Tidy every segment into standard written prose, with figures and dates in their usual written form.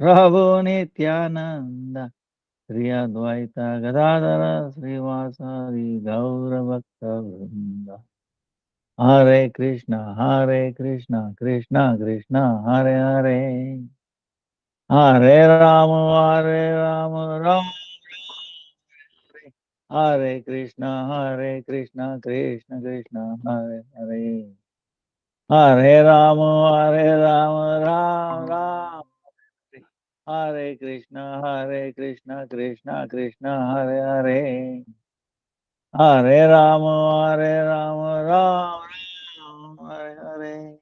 Prabhu Nityananda, Sri Advaita Gadadara, Srivasari Gaura Bhakta Vrinda. Hare Krishna, Krishna Krishna, Hare Hare. Hare Rama, Rama Hare Krishna, Krishna Krishna, Hare Hare. Hare Rama, Ram Hare Krishna, Krishna Hare Hare. Hare Rama, Ram Hare.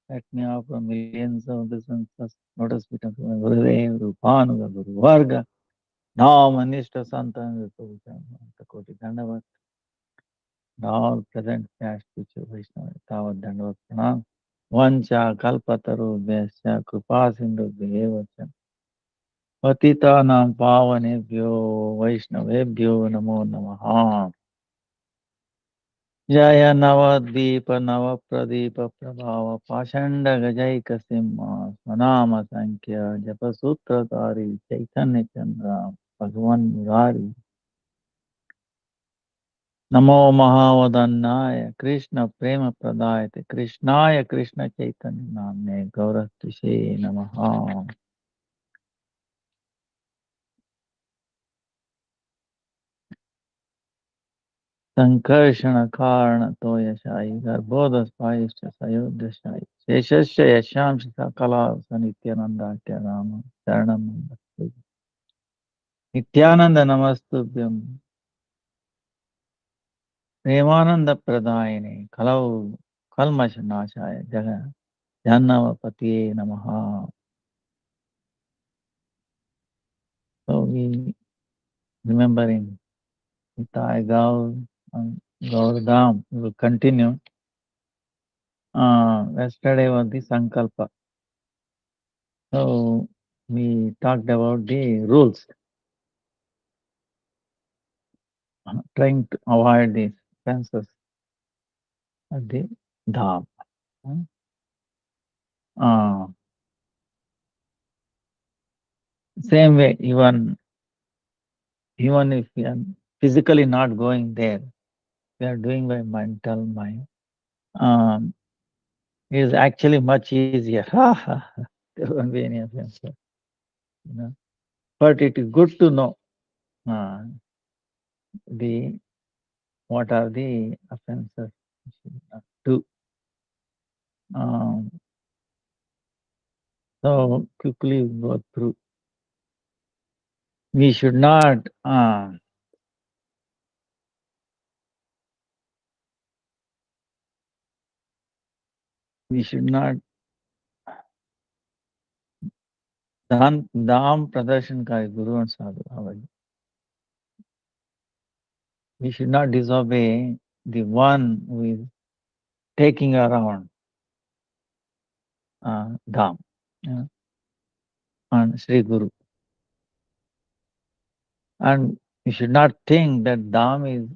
Let me offer millions of the suns, lotus feet of Gurudev, Rupanuga, Guru Varga, Nama Nishta Santan, Koti Dandavat, all present, past, future, Vaishnava, Tavad Dandavat Pranam, Vancha Kalpataru, Vesya, Kripa Sindhu, Devacha, Patitanam Pavanebhyo, Vaishnavebhyo, Namo Namaha. Jaya Navadvipa Navapradeepa Prabhava Pashanda Gajaika Simha Swanama Sankhya Japasutra Tari Chaitanya Chandra Bhagavan Murari Namo Mahavadannaya Krishna Prema Pradayate Krishnaya Krishna Chaitanya Namne Gauratishe Namaha. Sankarshana Karna Toyashai Garbhodas Payishya Sayodhashai Sheshasya Yashamshi Sakala Sanityananda Rama Sharanam Nityananda Namastubhyam Premananda Pradayane Kalau Kalmashanashaya Jaga Jannavapatiye Namaha. So we remembering Nitai Gaur and Gaurdam. We will continue. Yesterday was the Sankalpa. So we talked about the rules, trying to avoid these offenses at the dham. Same way, even if we are physically not going there, we are doing by mental mind. It is actually much easier. There won't be any offense. But it is good to know what are the offenses we should not do. So quickly go through. We should not Dham Pradarshan Kari Guru and Sadhu. We should not disobey the one who is taking around Dham and Sri Guru. And we should not think that Dham is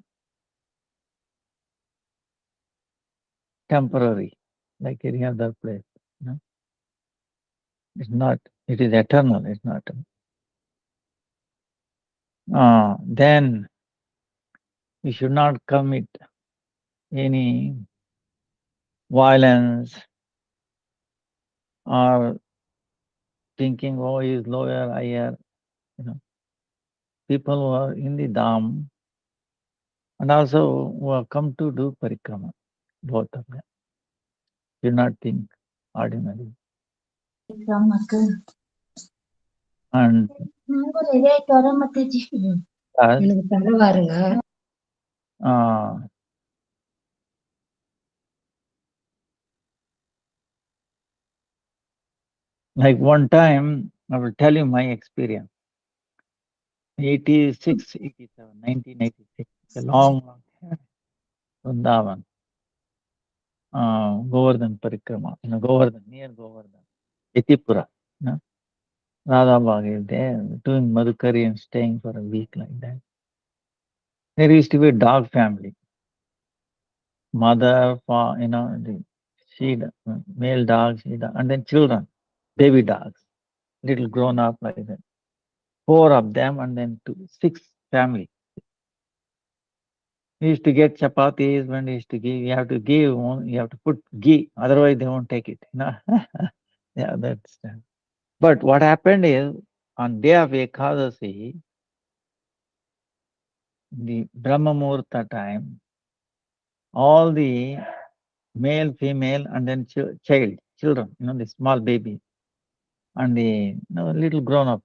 temporary, like any other place. It's not. It is eternal. It's not. Then we should not commit any violence or thinking, oh, he is lower, higher. People who are in the Dham and also who have come to do parikrama, both of them. Do not think ordinary. And like one time, I will tell you my experience. 86, 87, 1986, a long time. Vrindavan, Govardhan Parikrama, Govardhan, near Govardhan, Etipura. Radha Bagh is there, doing Madhukari and staying for a week like that. There used to be a dog family. Mother, the male dog, and then children. baby dogs, little grown up like that. 4 of them and then 6 family. We used to get chapatis when we used to give, you have to give, you have to put ghee, otherwise they won't take it. Yeah, that's. But what happened is, on day of Ekadasi, the Brahma Muhurta time, all the male, female, and then children, the small baby, and the little grown up,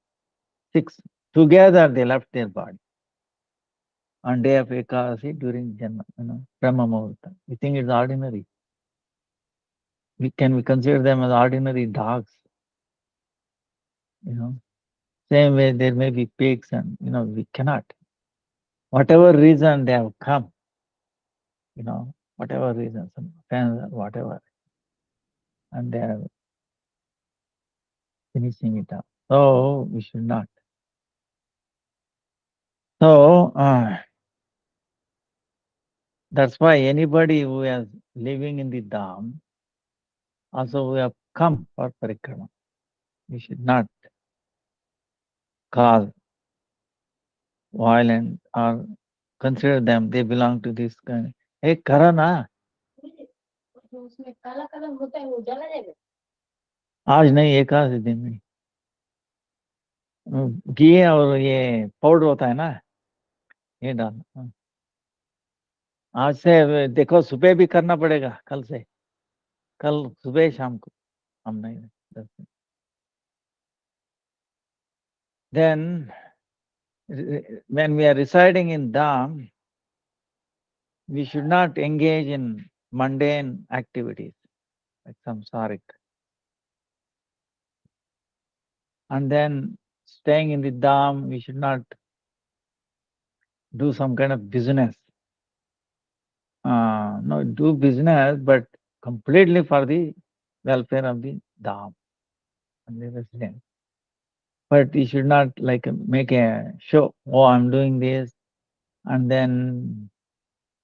6, together they left their body on day of Ekadasi during Janma, Brahma Muhurta. We think it's ordinary. We consider them as ordinary dogs, Same way there may be pigs and, we cannot. Whatever reason they have come, whatever reason, some offense or whatever, and they are finishing it up. So we should not. So that's why anybody who is living in the Dham, also who have come for parikrama, we should not cause violence or consider them they belong to this kind. Hey, Karana, आज नहीं एकादशी दिन में घी और ये powder होता है ना, ये डालना। आज से देखो, सुबह भी करना पड़ेगा, कल से, कल सुबह शाम को हम नहीं। Then when we are residing in Dham, we should not engage in mundane activities like samsaric. And then staying in the Dham, we should not do some kind of business. No, do business, but completely for the welfare of the Dham and the residents. But you should not make a show, oh, I'm doing this, and then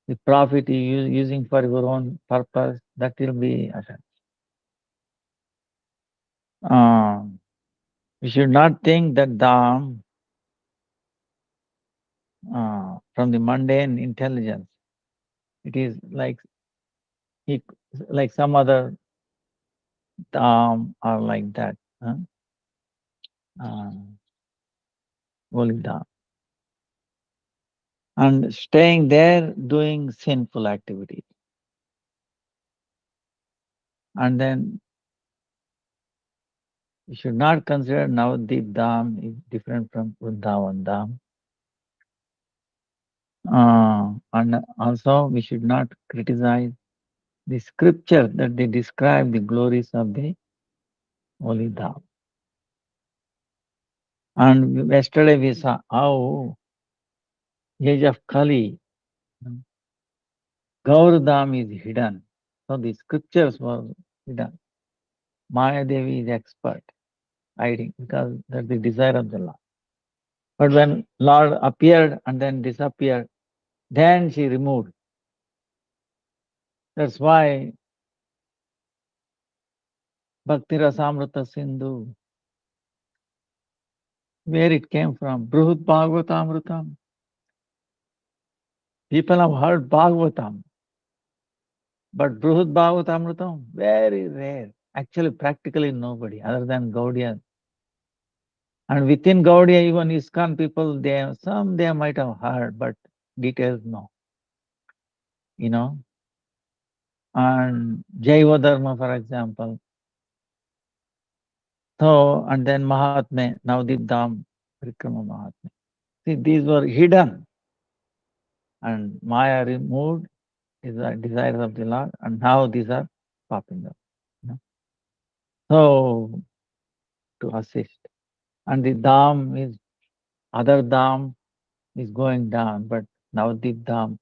the profit you using for your own purpose, that will be offense. We should not think that Dham from the mundane intelligence, it is like some other Dham or like that. Holy Dham. And staying there doing sinful activities. And then we should not consider Navadip Dham is different from Vrindavan Dham. And also we should not criticize the scripture that they describe the glories of the Holy Dham. And yesterday we saw how age of Kali, Gaur Dham is hidden. So the scriptures were hidden. Maya Devi is expert hiding because that's the desire of the Lord. But when Lord appeared and then disappeared, then she removed. That's why Bhakti Rasamrita Sindhu, where it came from, Bruhut Bhagavatamritam. People have heard Bhagavatam, but Bruhut Bhagavatamritam, very rare. Actually, practically nobody other than Gaudiya. And within Gaudiya, even ISKCON people, they might have heard, but details no. And Jaiva Dharma, for example. So, and then Mahatme, Navadip Dham, Parikrama Mahatme. See, these were hidden. And Maya removed is the desires of the Lord, and now these are popping up. So, to assist. And the Dham is, other Dham is going down, but Navadip Dham.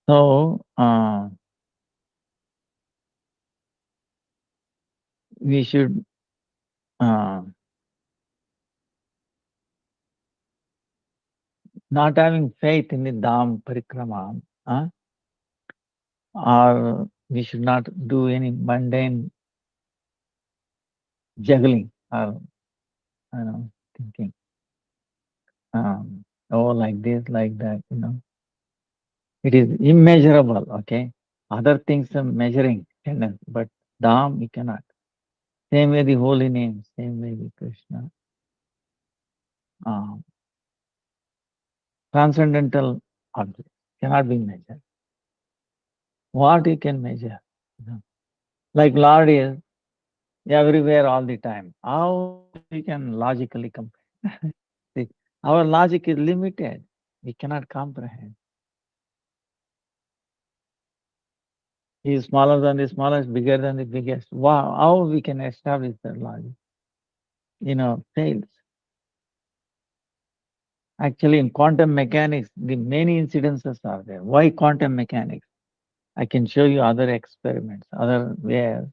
So, we should not having faith in the Dham Parikrama, or we should not do any mundane juggling or thinking, oh, like this, like that. It is immeasurable. Okay, other things are measuring, but Dham you cannot. Same way the holy name, same way the Krishna. Um, Transcendental objects cannot be measured. What you can measure? Like Lord is everywhere all the time. How we can logically compare? See, our logic is limited. We cannot comprehend. He is smaller than the smallest, bigger than the biggest. Wow, how we can establish that logic? Fails. Actually, in quantum mechanics, the many incidences are there. Why quantum mechanics? I can show you other experiments, other where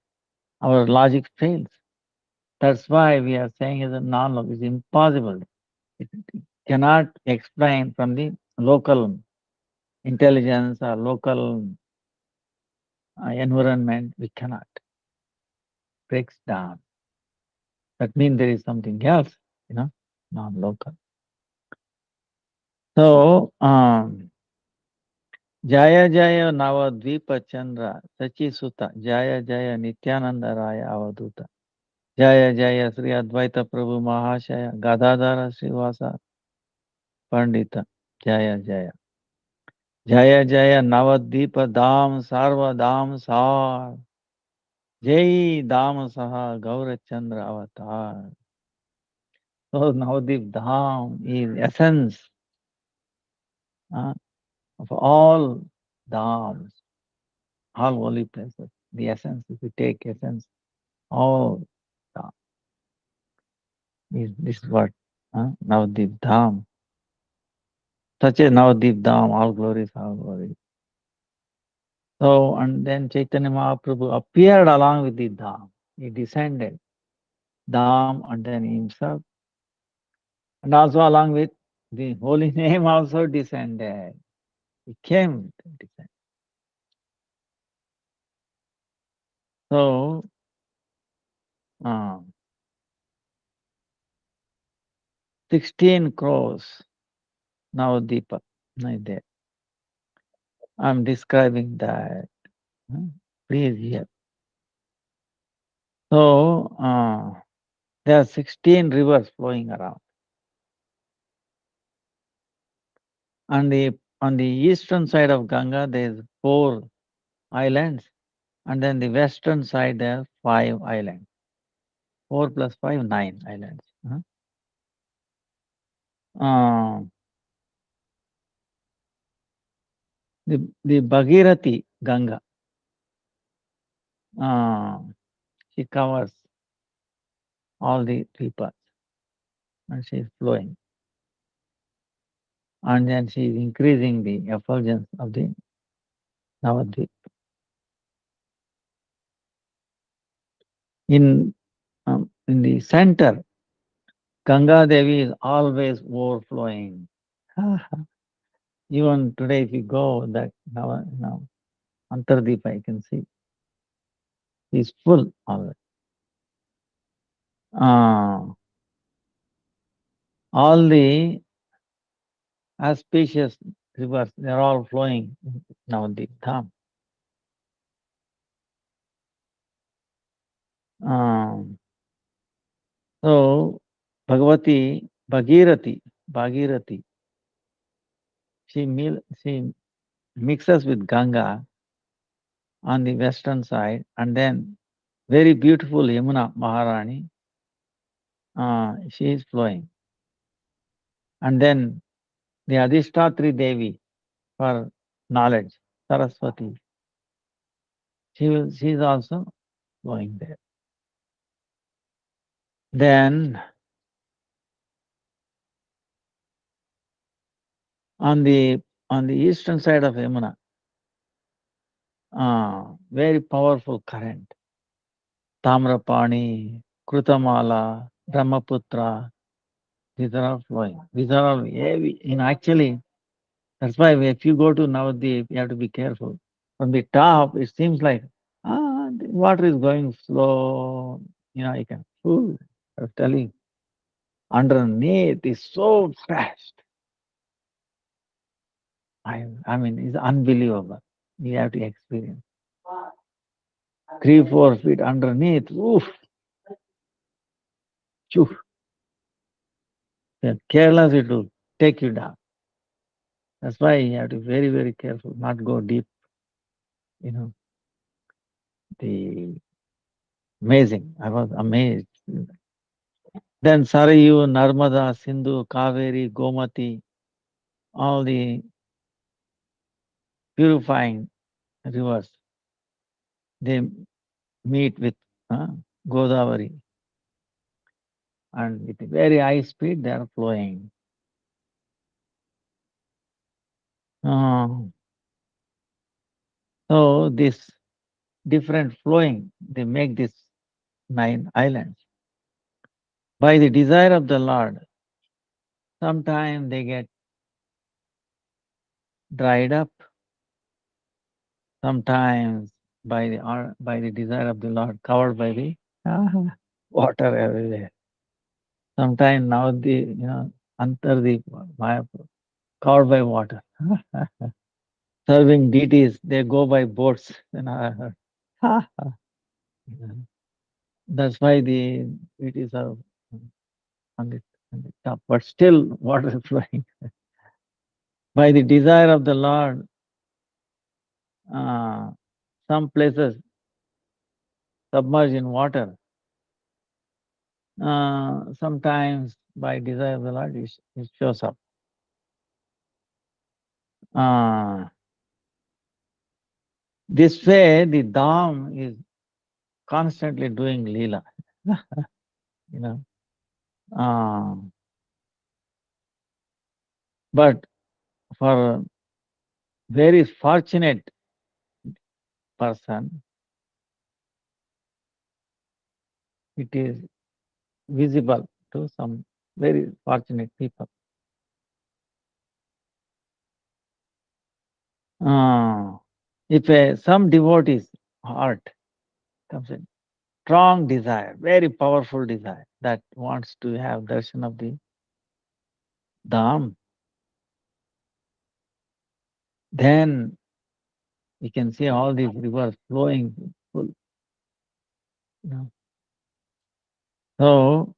our logic fails. That's why we are saying is a non-logic. It's impossible. It cannot explain from the local intelligence or local environment. We cannot. Breaks down. That means there is something else, non-local. So, Jaya Jaya Navadvipa Chandra Sachi Sutta Jaya Jaya Nityananda Raya Avaduta Jaya Jaya Sri Advaita Prabhu Mahashaya Gadadhara Srivasa Pandita Jaya Jaya Jaya Jaya Navadvipa Dham Sarva Dham Sar Jai Dham Saha Gaura Chandra Avatar. So Navadvip Dham is essence of all dhams, all holy places. The essence, if you take essence, all dham is this word, Navadvip Dham. Such a Navadvip Dham, all glories, all glories. So, and then Chaitanya Mahaprabhu appeared along with the Dham. He descended Dham and then himself. And also along with the holy name also descended. He came to descend. So, 16 crores Navadvipa is there. I'm describing that. Please hear. So, there are 16 rivers flowing around. On the eastern side of Ganga, there's 4 islands, and then the western side there are 5 islands. 4 plus 5, 9 islands. The Bhagirathi Ganga, she covers all the 3 parts, and she is flowing. And then she is increasing the effulgence of the Navadvip. In the center, Ganga Devi is always overflowing. Even today, if you go that now Antardeep, you can see it's full always. All the auspicious rivers, they're all flowing now the Dham. So Bhagirathi, she mixes with Ganga on the western side, and then very beautiful Yamuna Maharani, she is flowing. And then the Adhishtatri Devi for knowledge, Saraswati, she is also flowing there. Then on the eastern side of Yamuna, very powerful current. Tamrapani, Krutamala, Brahmaputra, these are all flowing. These are all heavy. Actually, that's why if you go to Navadvip, you have to be careful. From the top, it seems like the water is going slow. You can fool. I'm telling. Underneath is so fast. I mean, it's unbelievable. You have to experience. 3, 4 feet underneath. Oof. Choo. You're careless, it will take you down. That's why you have to be very, very careful, not go deep. You know, the amazing. I was amazed. Then Sarayu, Narmada, Sindhu, Kaveri, Gomati, all the purifying rivers, they meet with Godavari, and with very high speed they are flowing. So this different flowing, they make this 9 islands. By the desire of the Lord, sometimes they get dried up, sometimes by the desire of the Lord, covered by the water everywhere. Sometimes now under the Mayapur, covered by water. Serving deities, they go by boats. That's why the deities are on the top, but still water is flowing. By the desire of the Lord, some places submerged in water. Sometimes by desire of the Lord, it shows up. This way, the Dham is constantly doing Leela. you know. But for a very fortunate person, it is visible to some very fortunate people. If some devotee's heart comes in, strong desire, very powerful desire that wants to have darshan of the Dham, then you can see all these rivers flowing full. So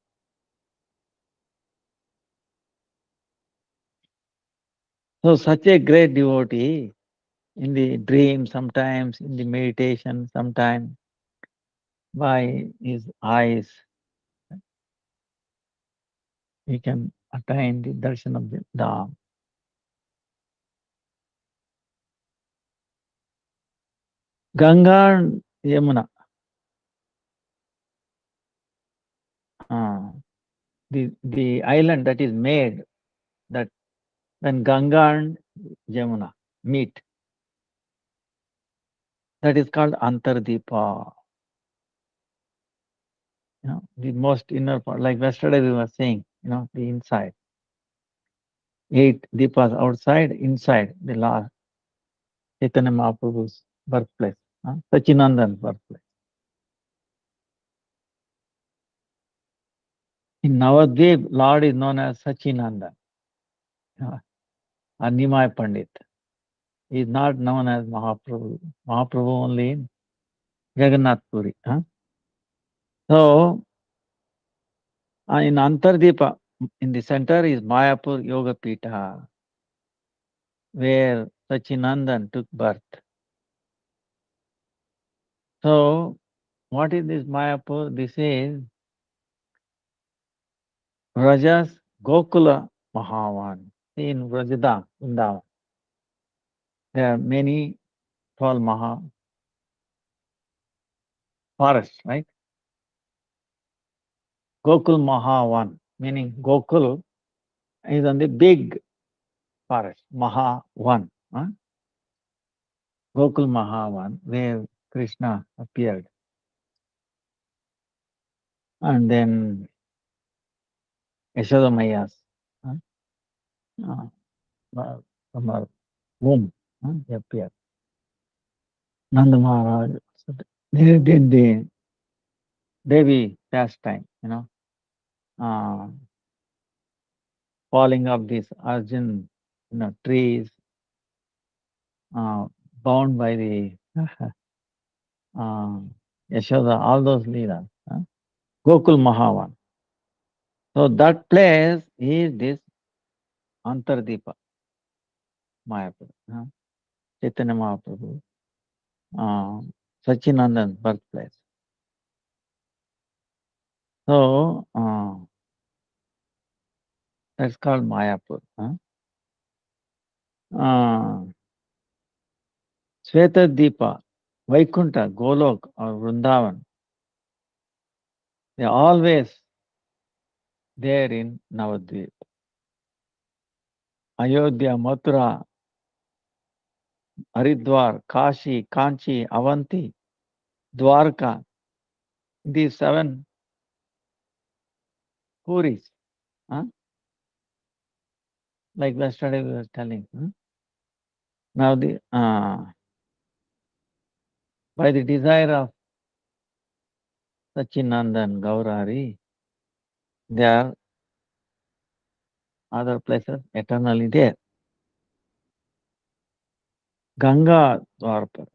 such a great devotee, in the dream sometimes, in the meditation sometimes, by his eyes, he can attain the darshan of the Dham. Ganga and Yamuna, the island that is made, that when Ganga and Yamuna meet, that is called Antardeepa. The most inner part, like yesterday we were saying, the inside. 8 deepas outside, inside the last Chaitanya Mahaprabhu's birthplace, Sachinandan's birthplace. In Navadvip, Lord is known as Sachinandan, Nimai Pandit. He is not known as Mahaprabhu. Mahaprabhu only in Jagannath Puri. So, in Antardeepa, in the center is Mayapur Yoga Pita, where Sachinandan took birth. So, what is this Mayapur? This is Rajas Gokula Mahavan in Vrajadam, Vrindavan. There are many tall forests, right? Gokul Mahavan, meaning Gokul is on the big forest, Mahavan. Gokul Mahavan, where Krishna appeared. And then Yashoda Mayas from her womb, he appeared. Nanda Maharaj, there did the Devi pastime, uh, falling of these Arjun, trees, uh, bound by the uh, Yashoda, all those leelas. Gokul Mahavan. So that place is this Antardeepa, Mayapur. Chaitanya Mahaprabhu, uh, Sachinandan's birthplace. So that's called Mayapur. Sweta Vaikunta, Golok, or Vrindavan, they're always there in Navadvip. Ayodhya, Mathura, Haridwar, Kashi, Kanchi, Avanti, Dwarka, these 7 Puris. Like yesterday we were telling. Now by the desire of Sachinandan, Gaurari, there are other places eternally there. Ganga Dwarpa.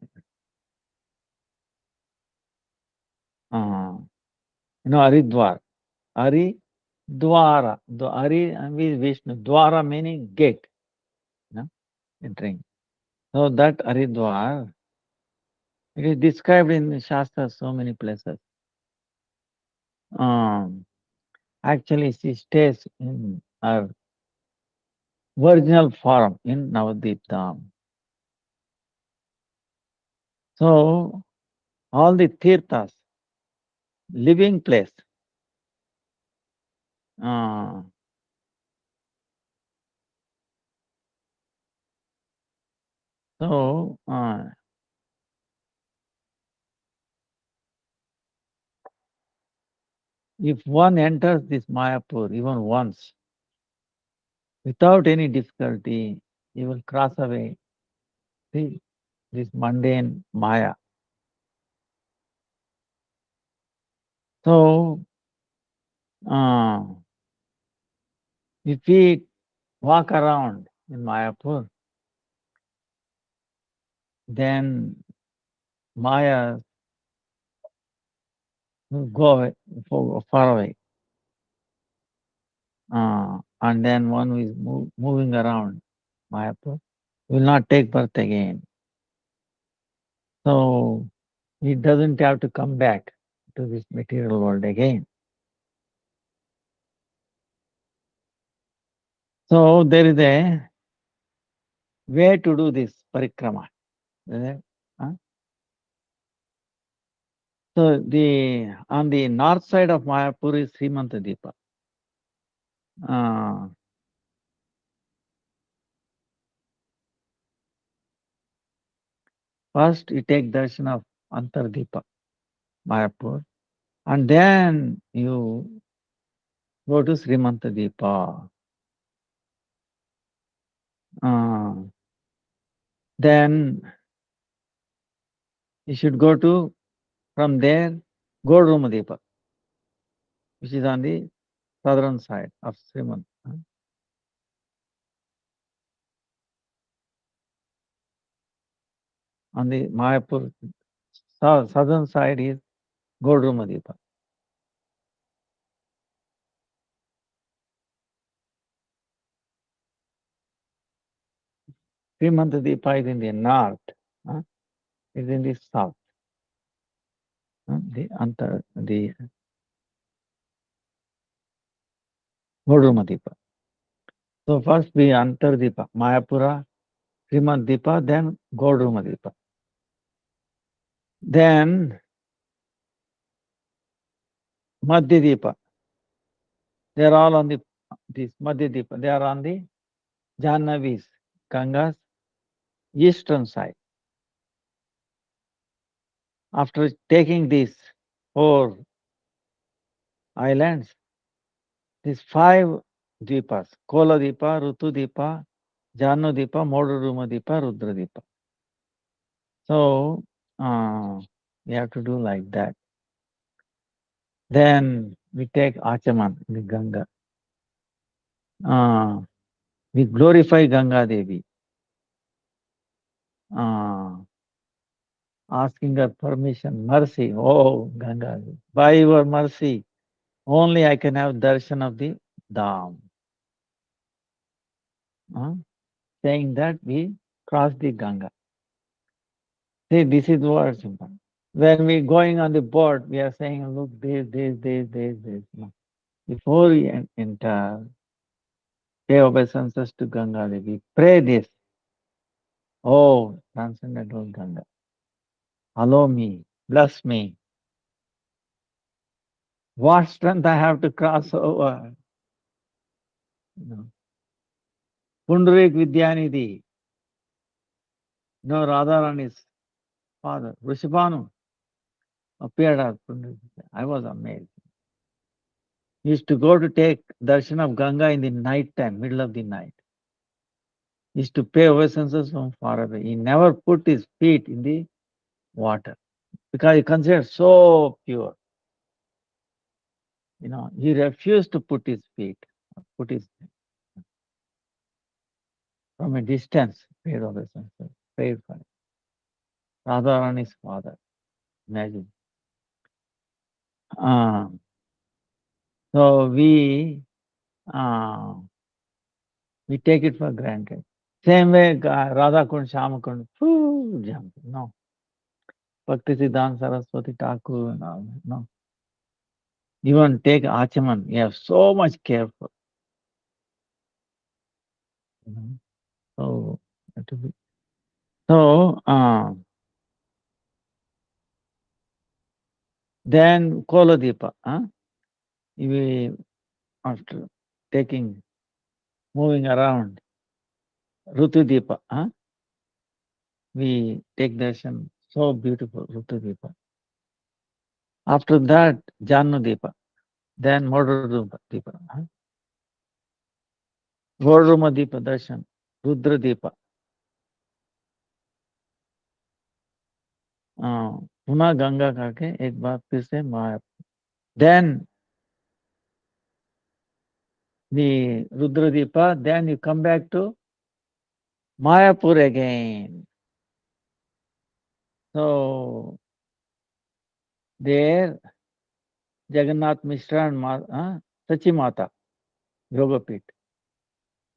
Haridwar. Hari Dwara. Hari means Vishnu. Dwara meaning gate. Entering. So that Haridwar, it is described in the Shastra so many places. Actually, she stays in her original form in Navadvip Dham. So, all the tirthas, living place, so if one enters this Mayapur even once, without any difficulty, he will cross away this mundane Maya. So, if we walk around in Mayapur, then Maya will go away, far away. And then one who is moving around Mayapur will not take birth again. So he doesn't have to come back to this material world again. So there is a way to do this parikrama. So on the north side of Mayapur is Srimanta first you take darshan of Antardeepa, Mayapur, and then you go to Srimanta. Then you should go to, from there, Godrumadeepa, which is on the southern side of Srimant. On the Mayapur southern side is Godrumadeepa. Srimantadeepa is in the north, is in the south. The Godrumadeepa. So first we Antardeepa, Mayapura, Srimantadeepa, then Godrumadeepa. Then Madhyadeepa. They are all on this Madhyadeepa. They are on the Jahnavi's, Ganga's eastern side. After taking these 4 islands, these 5 Dvipas, Kola Dipa, Rutu Dipa, Jahnu Dipa, Moduruma Dipa, Rudra Dipa. So, we have to do like that. Then we take Achaman, the Ganga. We glorify Ganga Devi, asking her permission, mercy. Oh, Ganga, by your mercy, only I can have darshan of the Dham. Saying that we cross the Ganga. See, this is what simple. When we going on the board, we are saying, look, this. No. Before we enter, pay obeisances to Ganga Devi. Pray this. Oh, transcendental Ganga. Allow me, bless me. What strength I have to cross over? Pundarik Vidyanidhi. Radharani's father, Rishabhanu, appeared as Pundarik. I was amazed. He used to go to take darshan of Ganga in the night time, middle of the night. He used to pay obeisances from far away. He never put his feet in the water because he considered so pure. He refused to put his feet, from a distance, paid obeisances, prayed for him. Radharani's father, imagine. So we take it for granted. Same way, Radha Kund, Shama Kund, jump. No. Bhakti Siddhanta Saraswati Thakur, no. Even take Achaman, you have so much careful. So, then Koladipa, we after moving around, Rutudipa, we take darshan, so beautiful, Rutudipa. After that, Jannudipa, then Modarupa Dipa, Vodruma Dipa darshan, Rudra Dipa. पुनः गंगा करके एक बार फिर से Mayapur. Then the Rudradipa, then you come back to Mayapur again. So there Jagannath Mishra and Sachi Mata, Yogapit,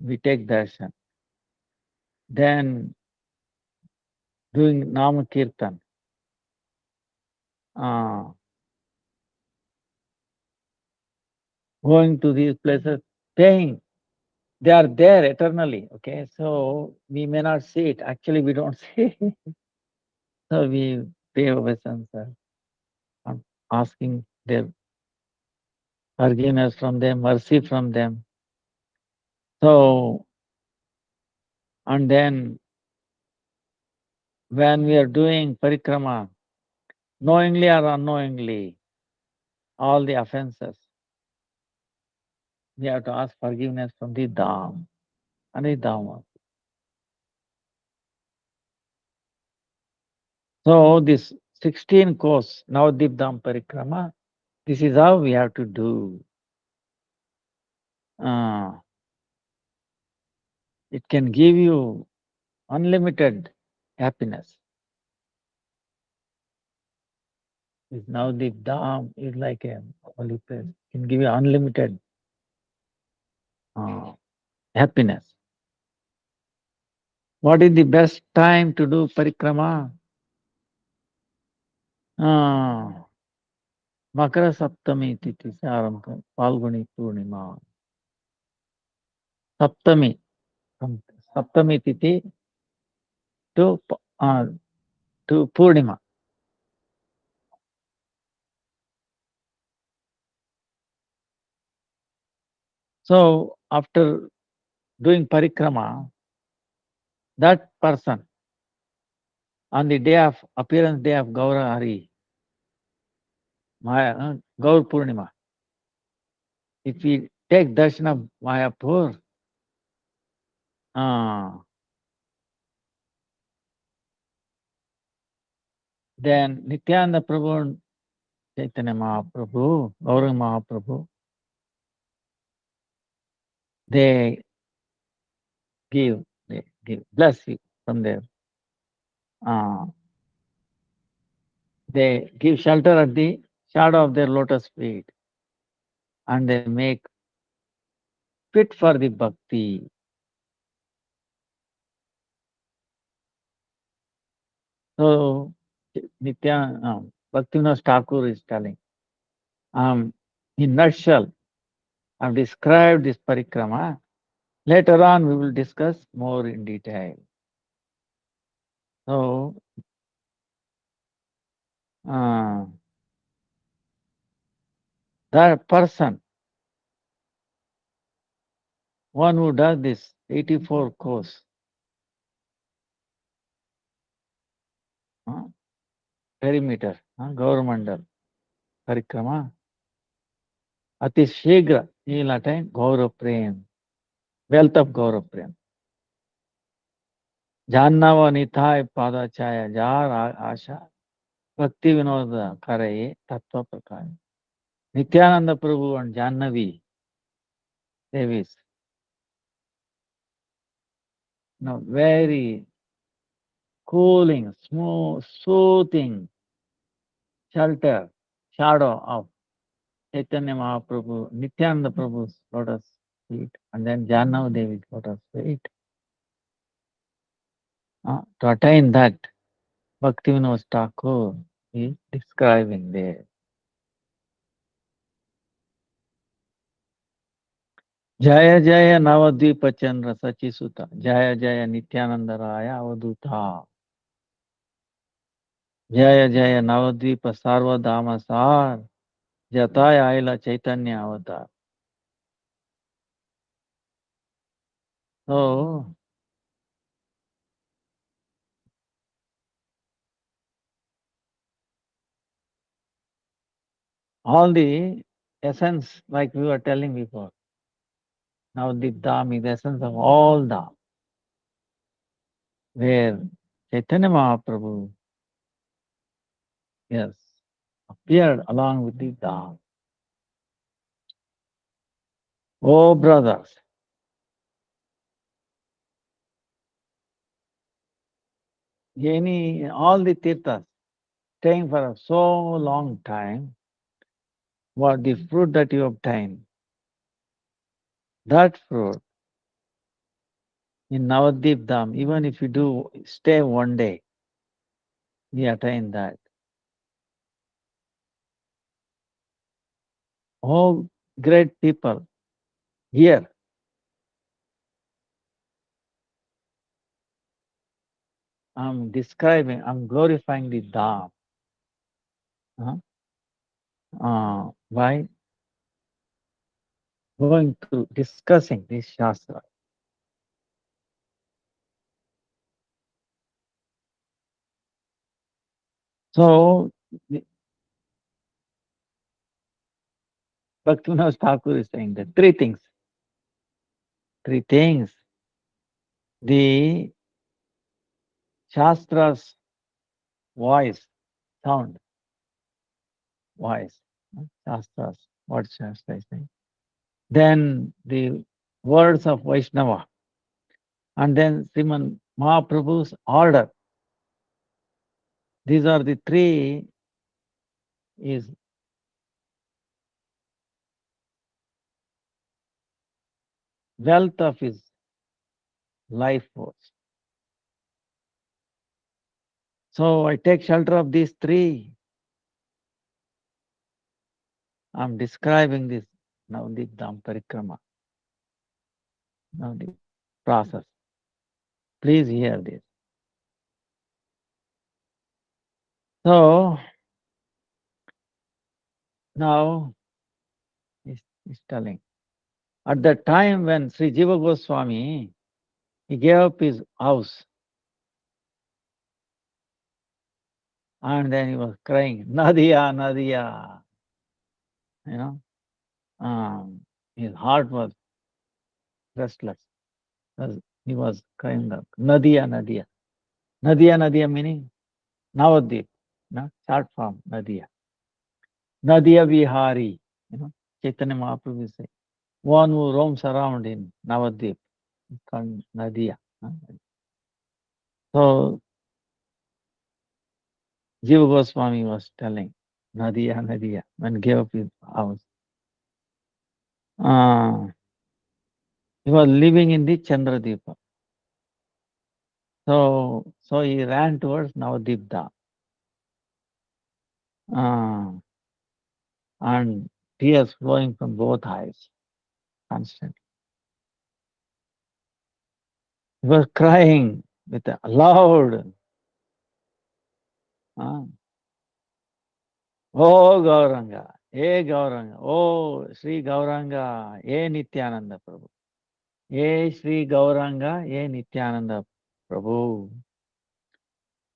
we take darshan. Then doing Nama Kirtan. Going to these places, paying. They are there eternally, okay? So we may not see it. Actually, we don't see it. So we pay obeisance, asking their forgiveness from them, mercy from them. So, and then when we are doing parikrama, knowingly or unknowingly, all the offenses, we have to ask forgiveness from the Dham and the Dhamma. So this 16 course, Navadip Dham Parikrama, this is how we have to do. It can give you unlimited happiness. Navadip Dham is like a holy place. It can give you unlimited happiness. What is the best time to do parikrama? Makara Saptami Titi se arambha, Falguni Purnima. Saptami, from Saptami Titi to Purnima. So after doing parikrama, that person on the day of appearance day of Gaura Hari, Gaur Purnima, if we take darshan of Mayapur, then Nityananda Prabhu Chaitanya Mahaprabhu, Gauranga Mahaprabhu, they they give, bless you from there. Uh, they give shelter at the shadow of their lotus feet and they make fit for the bhakti. So, Nitya, Bhaktivinoda Thakur is telling, in nutshell, I've described this parikrama. Later on, we will discuss more in detail. So, uh, that person, one who does this 84 course, uh, perimeter, Gaurmandal, parikrama, Ati Shigra, he will attain Gaurav Prem, wealth of Gaurav Prem. Jannava Nithai Pada Chaya, Jar Asha, Bhakti Vinoda Karaye, Tattva Prakaya. Nityananda Prabhu and Jannavi Devis, very cooling, smooth, soothing shelter, shadow of Chaitanya Mahaprabhu, Nityananda Prabhu's lotus feet, and then Jannav Devi's lotus feet. To attain that, Bhaktivinoda Thakur is describing there. Jaya Jaya Navadvipa Chandra Sachisuta, Jaya Jaya Nityananda Raya Avaduta, Jaya Jaya Navadvipa Sarvadama Sar, Jataya Aila Chaitanya Avatar. So, all the essence, like we were telling before, now the Dham is the essence of all Dham, where Chaitanya Mahaprabhu, yes, appeared along with the Dham. Oh, brothers, all the tirthas, staying for a so long time, what the fruit that you obtain, that fruit in Navadvip Dham, even if you do stay one day, we attain that. Oh, great people here, I'm glorifying the Dham. By going to discussing this Shastra. So, Bhaktivinoda Thakur is saying that three things. Three things. The Shastra's voice, sound, voice. Shastra's, what Shastra is saying. Then the words of Vaishnava. And then Sriman Mahaprabhu's order. These are the three is wealth of his life force. So I take shelter of these three. I'm describing this Navadip Dham Parikrama. Navadip process. Please hear this. So now he's telling. At the time when Sri Jiva Goswami, he gave up his house and then he was crying, Nadia, Nadia. You know, his heart was restless. He was crying out, Nadia, Nadia. Nadia, Nadia meaning Navadip, short form, Nadia. Nadia Vihari, Chaitanya Mahaprabhu say, one who roams around in Navadvip, called Nadia. So Jiva Goswami was telling, Nadia, Nadia, when gave up his house. He was living in the Chandradipa. So he ran towards Navadip Dham. And tears flowing from both eyes constantly. He was crying with a loud, Oh Gauranga, Gauranga, Oh Sri Gauranga, Nityananda Prabhu. Sri Gauranga, Nityananda Prabhu.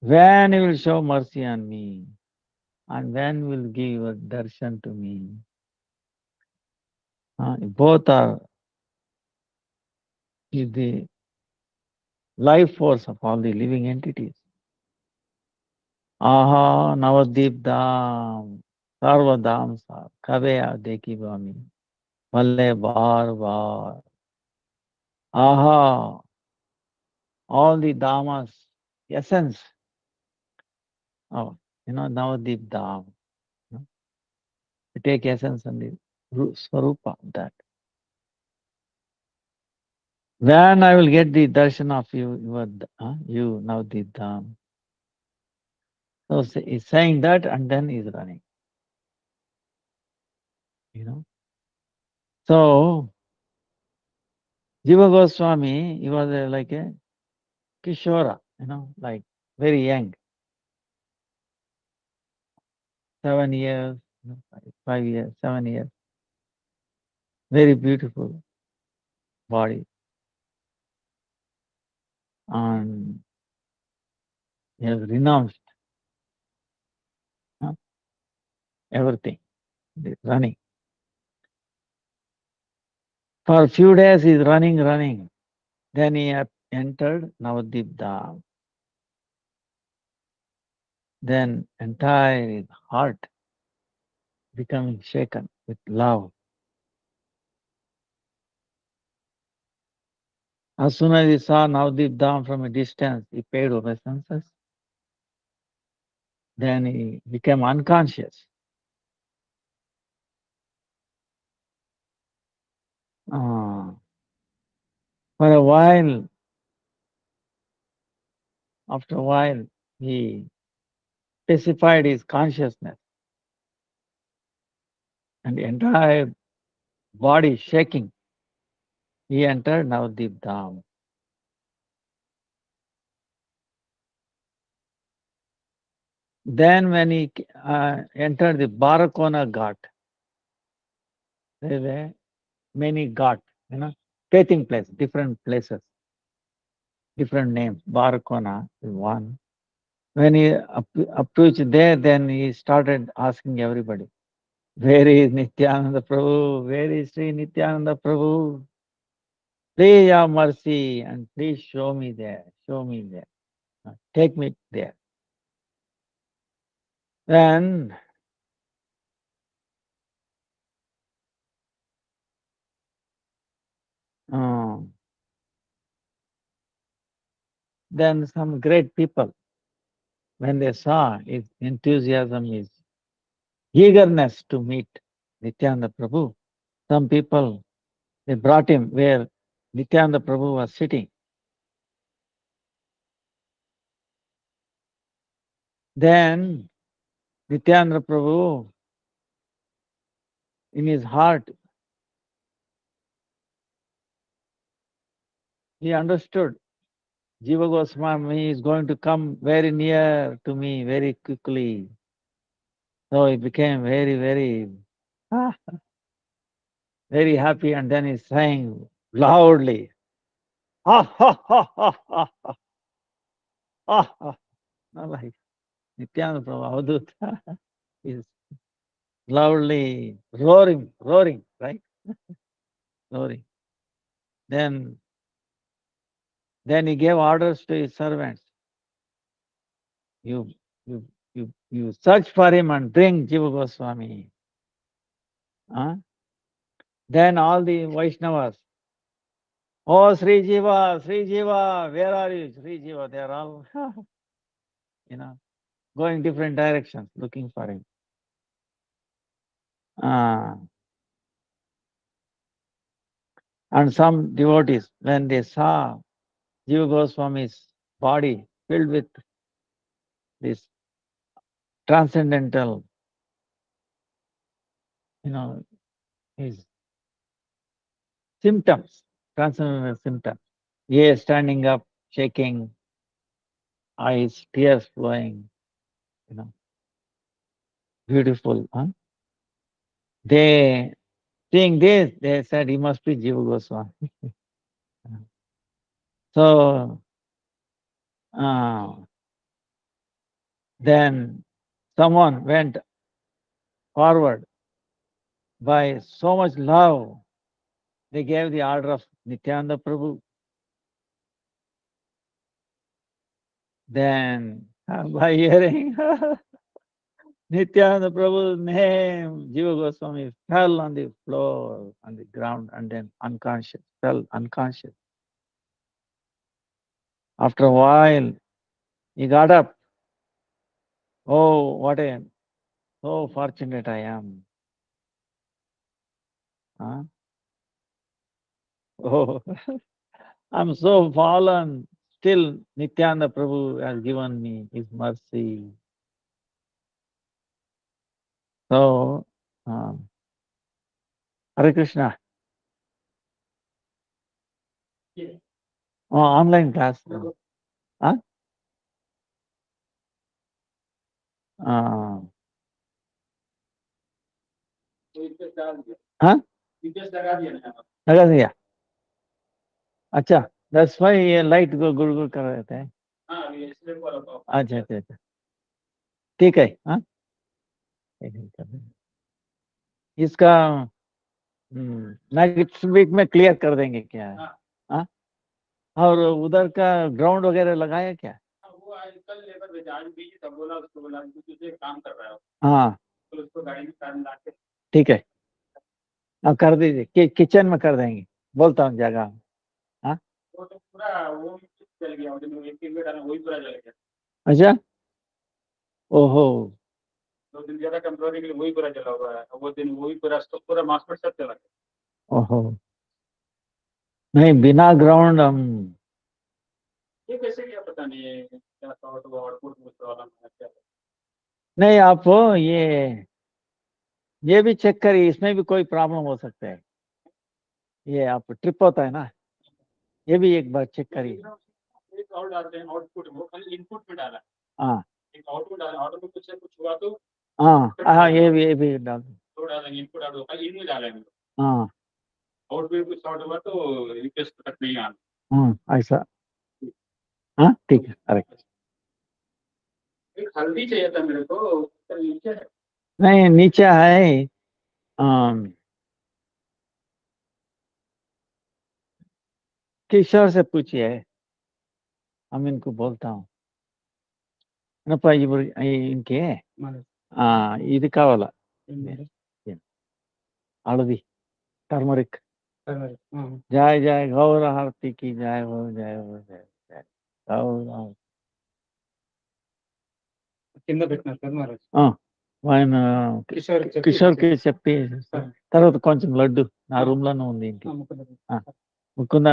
When you will show mercy on me, and when will give your darshan to me? Both are is the life force of all the living entities. Aha, Navadip Dham, Sarvadham Sa, Kabe Deki Bami, Bale Bar Bar. Aha, all the Dhamas, essence of, Navadip Dham. You take essence and the Swarupa of that. When I will get the darshan of you, you Navadip Dham. So he's saying that and then he's running. So Jiva Goswami, he was like a Kishora, like very young. 7 years, 5 years, 7 years. Very beautiful body. And he has renounced everything, running. For a few days he's running. Then he entered Navadip Dham. Then entire heart becoming shaken with love. As soon as he saw Navadip Dham from a distance, he paid obeisances. Then he became unconscious. For a while, after a while, he specified his consciousness and the entire body shaking. He entered Navadip Dham. Then when he entered the Barakona Ghat, there were many ghats, bathing places, different places, different names. Barakona is one. When he approached there, then he started asking everybody, where is Nityananda Prabhu? Where is Sri Nityananda Prabhu? Please have mercy and please show me there. Take me there. Then some great people, when they saw his enthusiasm, his eagerness to meet Nityananda Prabhu, some people, they brought him where Nityananda Prabhu was sitting. Then Nityananda Prabhu, in his heart, he understood Jiva Goswami is going to come very near to me very quickly. So he became very, very, very happy, and then he's saying loudly, ha ha ha ha ha ha ha ha. Not like Nityananda Prabhu Avadut is loudly roaring, right? Roaring. Then he gave orders to his servants. You search for him and bring Jiva Goswami. Huh? Then all the Vaishnavas, oh Sri Jiva, where are you, Sri Jiva? They are all, you know, going different directions, looking for him. And some devotees, when they saw Jiva Goswami's body filled with this transcendental, his symptoms, transcendental symptoms. Yeah, standing up, shaking, eyes, tears flowing, beautiful. Huh? They, seeing this, they said, he must be Jiva Goswami. So, then someone went forward by so much love. They gave the order of Nityananda Prabhu. Then, by hearing Nityananda Prabhu's name, Jiva Goswami fell on the floor, on the ground, and then unconscious, fell unconscious. After a while, he got up. Oh, what a so fortunate I am. Huh? Oh, I'm so fallen. Still, Nityananda Prabhu has given me his mercy. So, Hare Krishna. Oh, online class. Huh? हाँ लगा दिया अच्छा that's why ये light को गुड़ कर रहे थे अच्छा अच्छा अच्छा ठीक है हाँ इसका नेक्स्ट वीक में क्लियर कर देंगे क्या है हाँ और उधर का ग्राउंड वगैरह लगाया क्या वो कल लेबर भेजा आज बिजी था बोला उसको बोला तुझे काम कर रहा है हाँ तो उसको गाड़ी में काम लाके ठीक है अब कर दीजिए किचन में कर देंगे बोलता हूँ जगह हाँ वो तो पूरा वो चल गया एक डाला वही पूरा जल गया अच्छा ओहो 2 दिन ज्यादा टेम्पोररी के लिए वही पूरा जला हुआ है वो दिन वही पूरा मास्टर सब चला गया ओहो नहीं बिना ग्राउंड हम ये कैसे क्या पता नहीं है क्या आउटपुट प्रॉब्लम है क्या नहीं आप ये भी चेक करिए इसमें भी कोई प्रॉब्लम हो सकता है ये आप ट्रिप होता है ना ये भी एक बार चेक करिए एक और डालते हैं आउटपुट वो खाली इनपुट में डाला हाँ एक आउटपुट डाला आउटपुट कुछ हुआ तो हाँ हाँ ये भी डाल तो डालेंगे इनपुट डाल दो खाली इन में डालेंगे हाँ आउटपुट कुछ शॉर्ट हुआ तो रिक्वेस्ट तक नहीं आना ऐसा हाँ ठीक है अरे एक हल्दी चाहिए था मेरे को नीचे है नहीं नीचे है किशोर से पूछिए हम इनको बोलता हूँ ಏನಪ್ಪ ಇವ್ರು इनके ಇದು ಕಾವಲ್ಲ हल्दी टर्मरिक जय जय गौर आरती की जय हो जय हो जय जय गौर కింద పెట్టినారు కదా మహారాజ్ ఆయన కిషోర్కి చెప్పి తర్వాత కొంచెం లడ్డు నా రూమ్ లోనే ఉంది ఇంట్లో मुकुंदा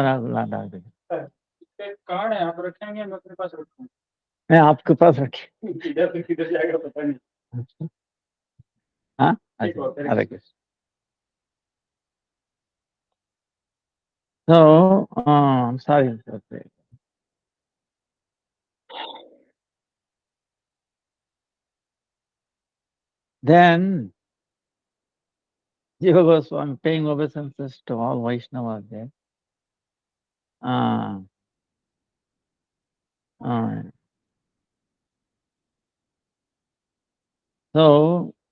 कार्ड है आप रखेंगे मैं अपने पास रखूंगा मैं आपके पास रखे इधर से किधर जाएगा पता नहीं हाँ अरे so I'm sorry then Jiva Goswami paying obeisances to all Vaishnavas there uh, uh, so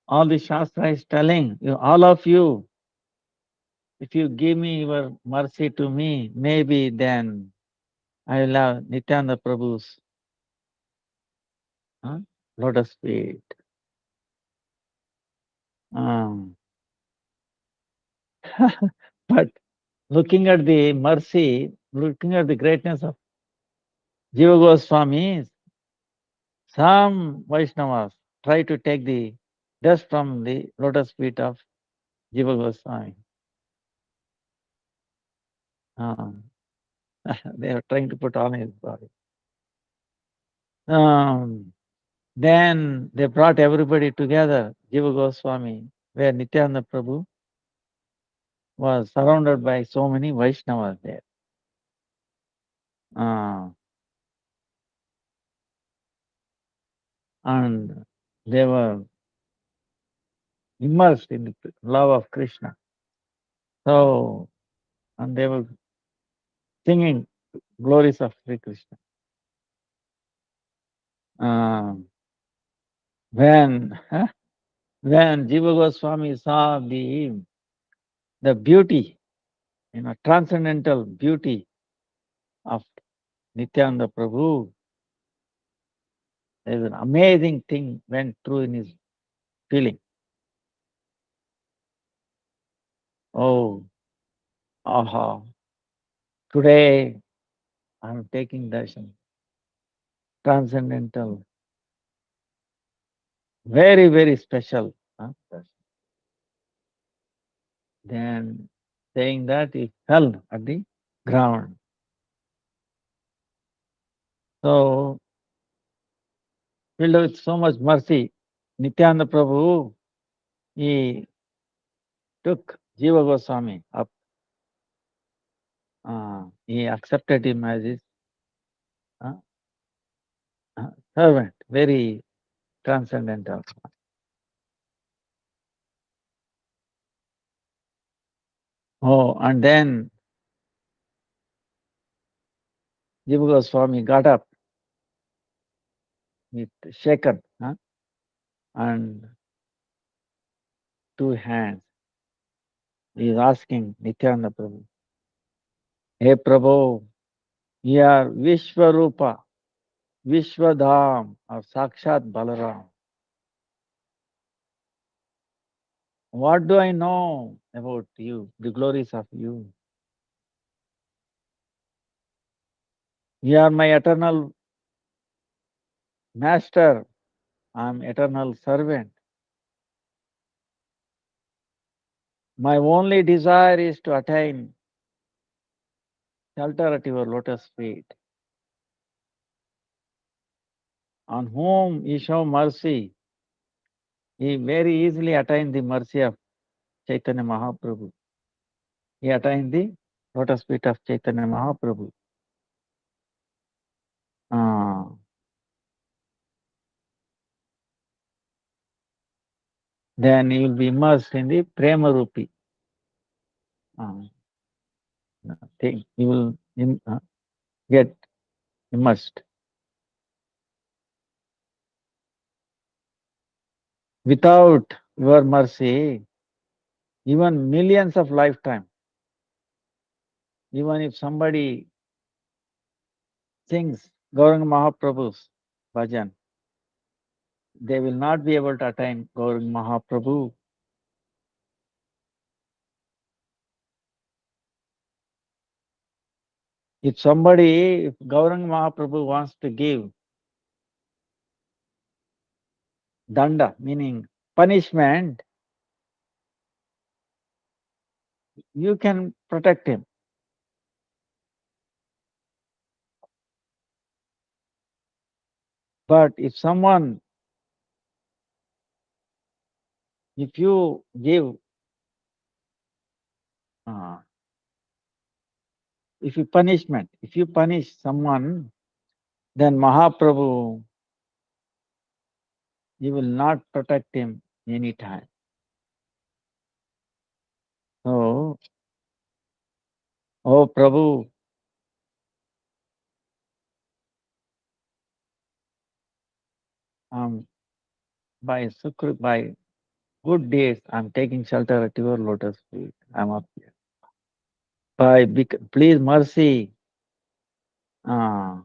all the Shastra is telling you, all of you, if you give me your mercy to me, maybe then I will have Nityananda Prabhu's lotus feet. But looking at the mercy, looking at the greatness of Jiva Goswami, some Vaishnavas try to take the dust from the lotus feet of Jiva Goswami. They are trying to put on his body. Then they brought everybody together, Jiva Goswami, where Nityananda Prabhu was surrounded by so many Vaishnavas there. And they were immersed in the love of Krishna. So, and they were singing glories of Sri Krishna. When Jiva Goswami saw the beauty, transcendental beauty of Nityananda Prabhu, there's an amazing thing went through in his feeling. Oh, aha! Today I'm taking darshan, transcendental, very very special. Darshan. Then saying that he fell at the ground. So filled with so much mercy, Nityananda Prabhu, he took Jiva Goswami up. He accepted him as his servant, very transcendental. Oh, and then Jiva Goswami got up with shaken and two hands. He is asking Nityananda Prabhu, Hey Prabhu, you are Vishwarupa, Vishwadham, or Sakshat Balaram. What do I know about you, the glories of you? You are my eternal master. I am eternal servant. My only desire is to attain shelter at your lotus feet. On whom you show mercy, he very easily attained the mercy of Chaitanya Mahaprabhu. He attained the lotus feet of Chaitanya Mahaprabhu. Then he will be immersed in the Prema Rupi thing. He will get immersed. Without your mercy, even millions of lifetime, even if somebody sings Gauranga Mahaprabhu's bhajan, they will not be able to attain Gauranga Mahaprabhu. If Gauranga Mahaprabhu wants to give danda, meaning punishment, you can protect him. But if you give, if you punish someone, then Mahaprabhu, you will not protect him anytime. So, oh Prabhu, by good deeds, I'm taking shelter at your lotus feet. I'm up here. Please mercy, how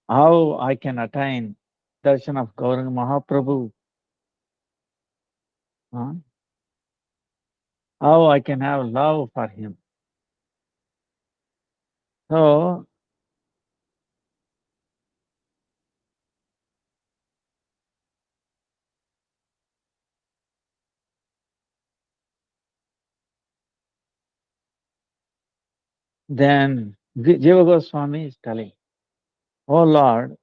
I can attain darshan of Gauranga Mahaprabhu. how I can have love for him. So, then Jiva Goswami is telling, oh Lord,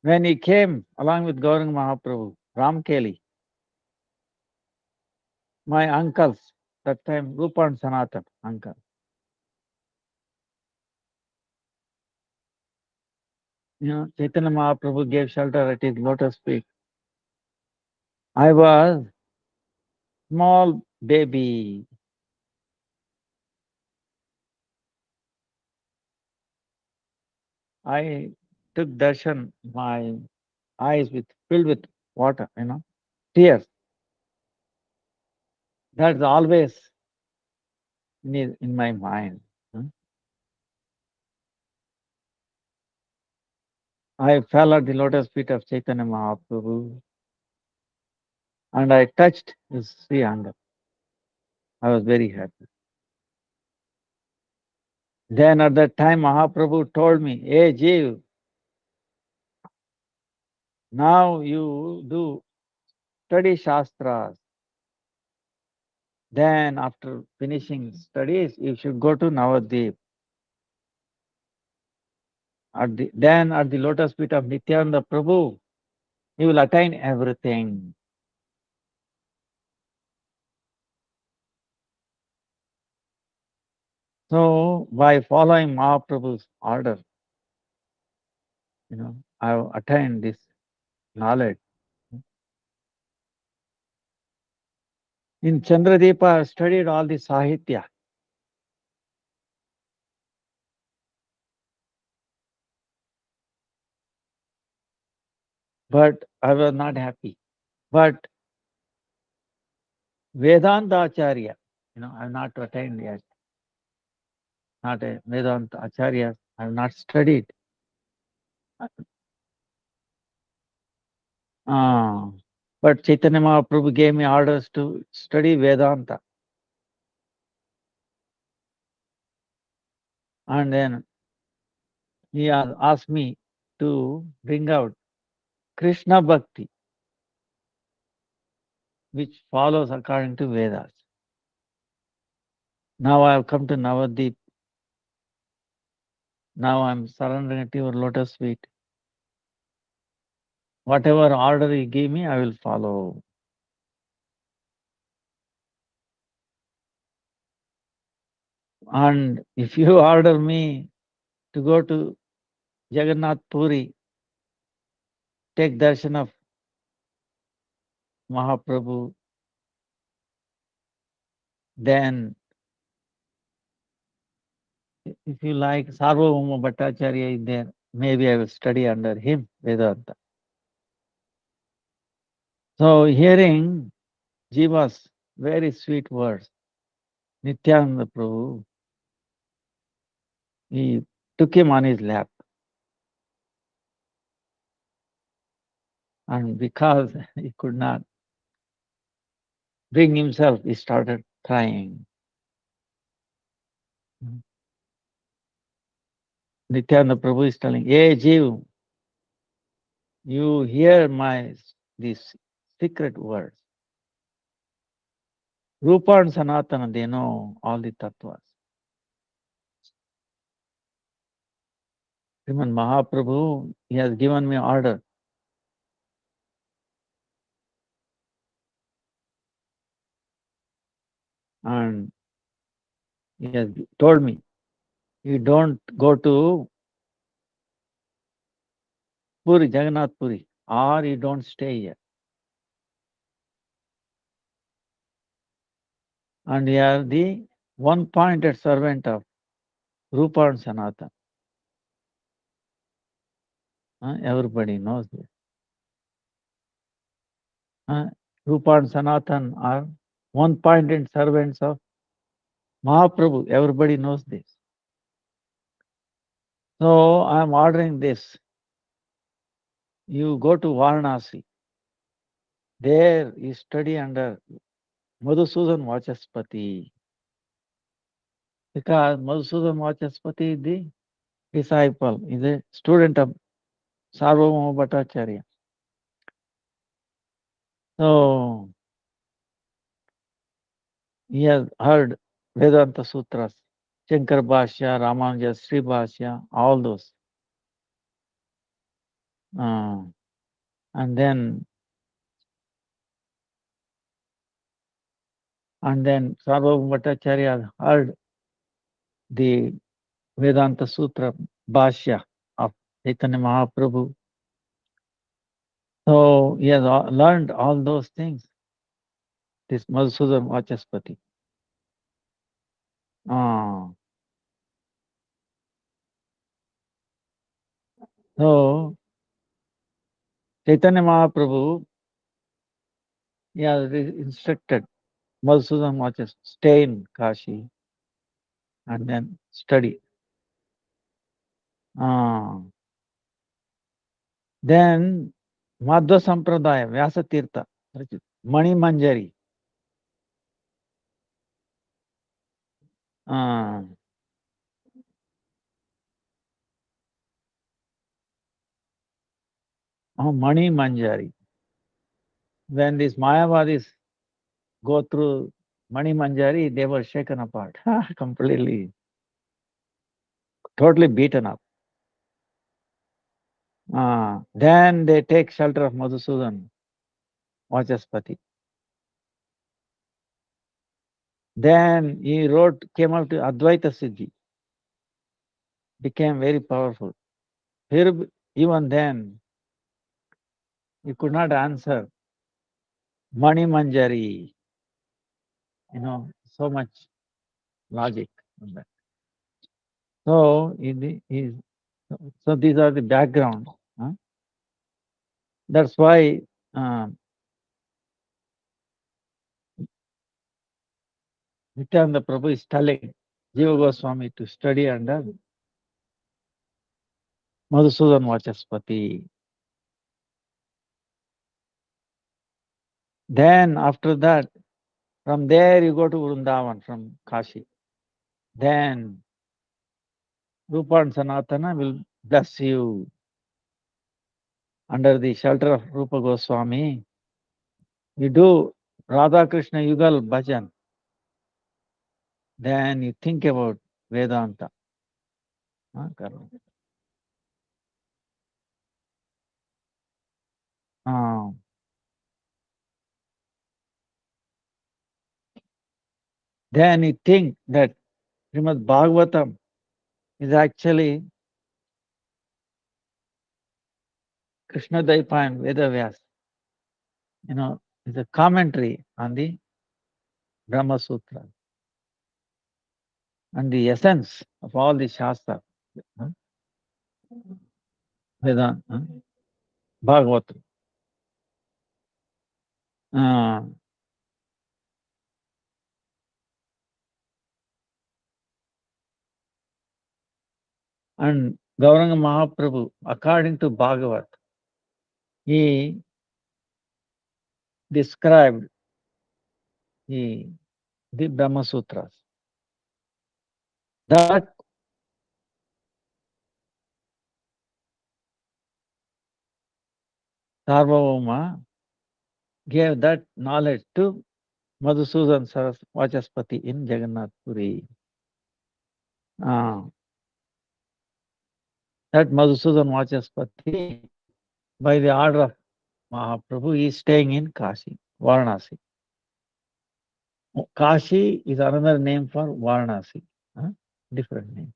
when he came along with Gauranga Mahaprabhu, Ramkeli, my uncles, that time Rupa and Sanatan uncle, Chaitanya Mahaprabhu gave shelter at his lotus feet. I was small baby. I took darshan, my eyes filled with water, tears. That's always in my mind. I fell at the lotus feet of Chaitanya Mahaprabhu and I touched his Sri Anga. I was very happy. Then at that time Mahaprabhu told me, hey Jeev, now you do study Shastras. Then after finishing studies, you should go to Navadvip. Then at the lotus feet of Nityananda Prabhu, you will attain everything. So by following Mahaprabhu's order, I have attained this knowledge. In Chandradeepa, I studied all the Sahitya. But I was not happy. But Vedanta Acharya, I have not attained yet. Not a Vedanta Acharya, I have not studied. But Chaitanya Mahaprabhu gave me orders to study Vedanta. And then he asked me to bring out Krishna Bhakti, which follows according to Vedas. Now I have come to Navadvip. Now I am surrendering to your lotus feet. Whatever order you give me, I will follow. And if you order me to go to Jagannath Puri, take darshan of Mahaprabhu, then if you like, Sarvabhauma Bhattacharya is there, maybe I will study under him, Vedanta. So hearing Jiva's very sweet words, Nityananda Prabhu, he took him on his lap. And because he could not bring himself, he started crying. Nityananda Prabhu is telling, hey Jiv, you hear these secret words. Rupa and Sanatana, they know all the tattvas. Srimad Mahaprabhu, he has given me order. And he has told me, you don't go to Puri, Jagannath Puri, or you don't stay here. And you are the one-pointed servant of Rupa and Sanatana. Everybody knows this. Rupa and Sanatan are one-pointed servants of Mahaprabhu. Everybody knows this. So I am ordering this. You go to Varanasi. There you study under Madhusudan Vachaspati. Because Madhusudan Vachaspati is the disciple, is a student of Sarvabhauma Bhattacharya. So he has heard Vedanta Sutras, Shankar Bhashya, Ramanuja, Sri Bhashya, all those. And then Sarvabhauma Bhattacharya heard the Vedanta Sutra Bhashya of Chaitanya Mahaprabhu. So he has learned all those things, this Madhusudan Vachaspati. So Chaitanya Mahaprabhu, he has instructed Madhusudan Vachaspati, stay in Kashi and then study. Then Madhva Sampradaya, Vyasa Tirtha, Mani Manjari. Mani Manjari. When these Mayavadis go through Mani Manjari, they were shaken apart, completely, totally beaten up. Then they take shelter of Madhusudan Vachaspati. Then he came up to Advaita Siddhi, became very powerful. Even then, he could not answer Mani Manjari, so much logic on that. So, so these are the background. That's why Nityananda Prabhu is telling Jiva Goswami to study under Madhusudan Vachaspati. Then after that, from there you go to Vrindavan from Kashi. Then Rupa and Sanatana will bless you under the shelter of Rupa Goswami. You do Radha Krishna Yugal Bhajan. Then you think about Vedanta. Then you think that Srimad Bhagavatam is actually Krishna Daipa and Vedavyas. It's a commentary on the Brahma Sutra and the essence of all the Shastra. Vedanta, Bhagavatam. And Gauranga Mahaprabhu, according to Bhagavat, he described the Brahma Sutras. That Sarvabhauma gave that knowledge to Madhusudan Vachaspati in Jagannath Puri. That Madhusudan Vachaspati, by the order of Mahaprabhu, is staying in Kashi, Varanasi. Kashi is another name for Varanasi, different name.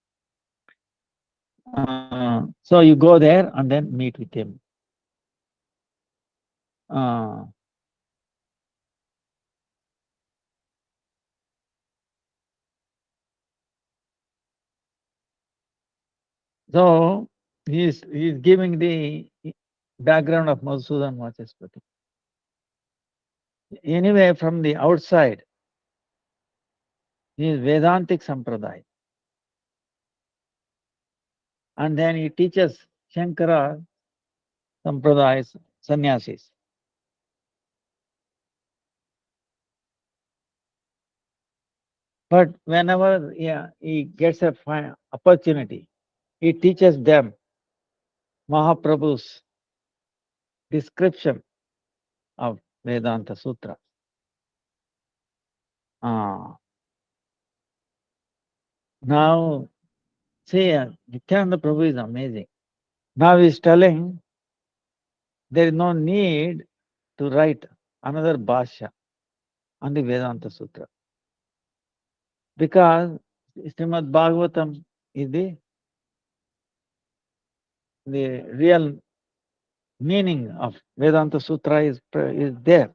So you go there and then meet with him. So he is giving the background of Madhusudan Vachaspati. Anyway, from the outside, he is Vedantic Sampradaya. And then he teaches Shankara Sampradayas, sannyasis. But whenever he gets a fine opportunity, he teaches them Mahaprabhu's description of Vedanta Sutra. Now, see, Nityananda Prabhu is amazing. Now he is telling there is no need to write another Bhashya on the Vedanta Sutra. Because Srimad Bhagavatam is the real meaning of Vedanta Sutra is there.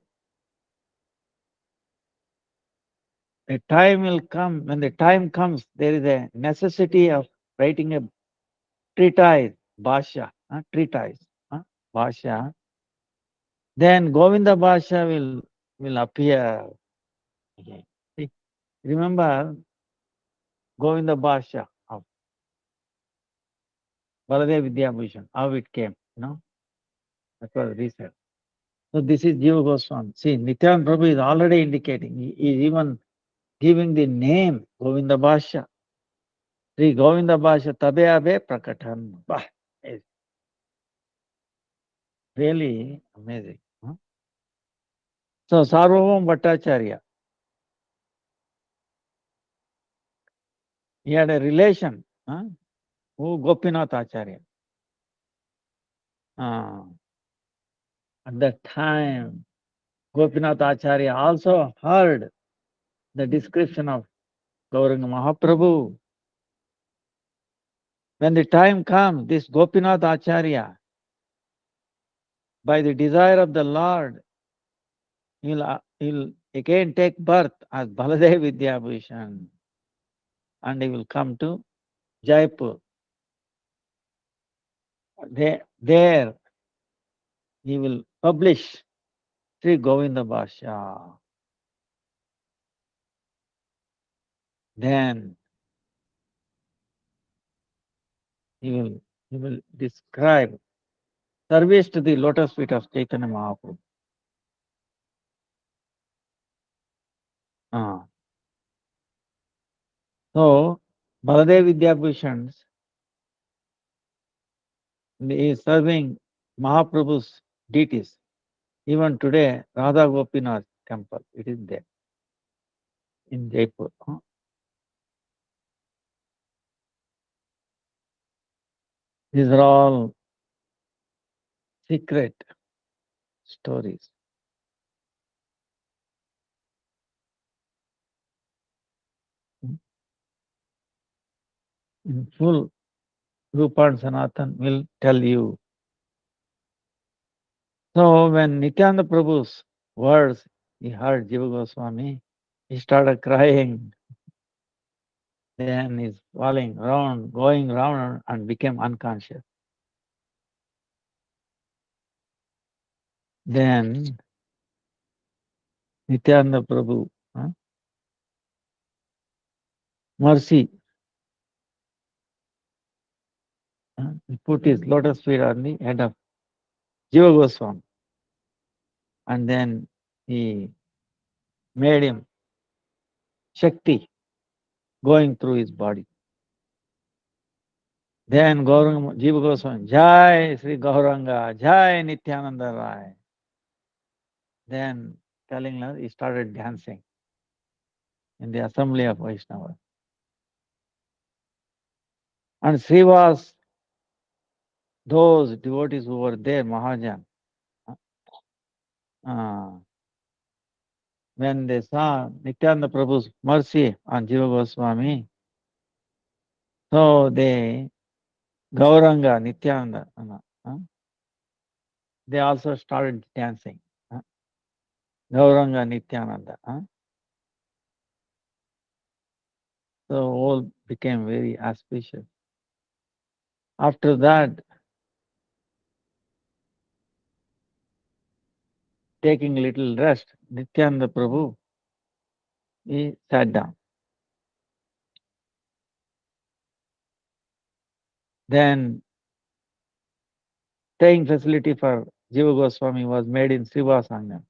A time will come, when the time comes, there is a necessity of writing a treatise, Bhashya, treatise, Bhashya. Then Govinda Bhashya will appear again. See, remember Govinda Bhashya of Baladev Vidyabhushan, how it came, that was research. So this is Jiva Goswami. See, Nityananda Prabhu is already indicating, he is even giving the name Govinda Bhashya. Sri Govinda Bhashya Tabe Abe Prakatan. Bah, it's really amazing. So Sarvabhauma Bhattacharya, he had a relation, who Gopinath Acharya. At that time, Gopinath Acharya also heard the description of Gauranga Mahaprabhu. When the time comes, this Gopinath Acharya, by the desire of the Lord, he'll again take birth as Baladev Vidyabhushan, and he will come to Jaipur. There he will publish Sri Govinda Bhashya. Then he will describe service to the lotus feet of Chaitanya Mahaprabhu. So Baladev Vidyabhushan is serving Mahaprabhu's deities. Even today, Radha Gopinath temple, it is there in Jaipur. These are all secret stories. In full, Rupa and Sanatan will tell you. So when Nityananda Prabhu's words, he heard Jiva Goswami, he started crying. Then he's falling round, going round, and became unconscious. Then Nityananda Prabhu, mercy, he put his lotus feet on the head of Jiva Goswami, and then he made him Shakti going through his body. Then Jiva Goswami, Jai Sri Gauranga, Jai Nityananda Rai. Then telling us, he started dancing in the assembly of Vaishnava. And Srivas, those devotees who were there, Mahajan, when they saw Nityananda Prabhu's mercy on Jiva Goswami, so they, Gauranga, Nityananda, they also started dancing. Gauranga, Nityananda. So all became very auspicious. After that, taking a little rest, Nityananda Prabhu, he sat down. Then staying facility for Jiva Goswami was made in Srivasangam.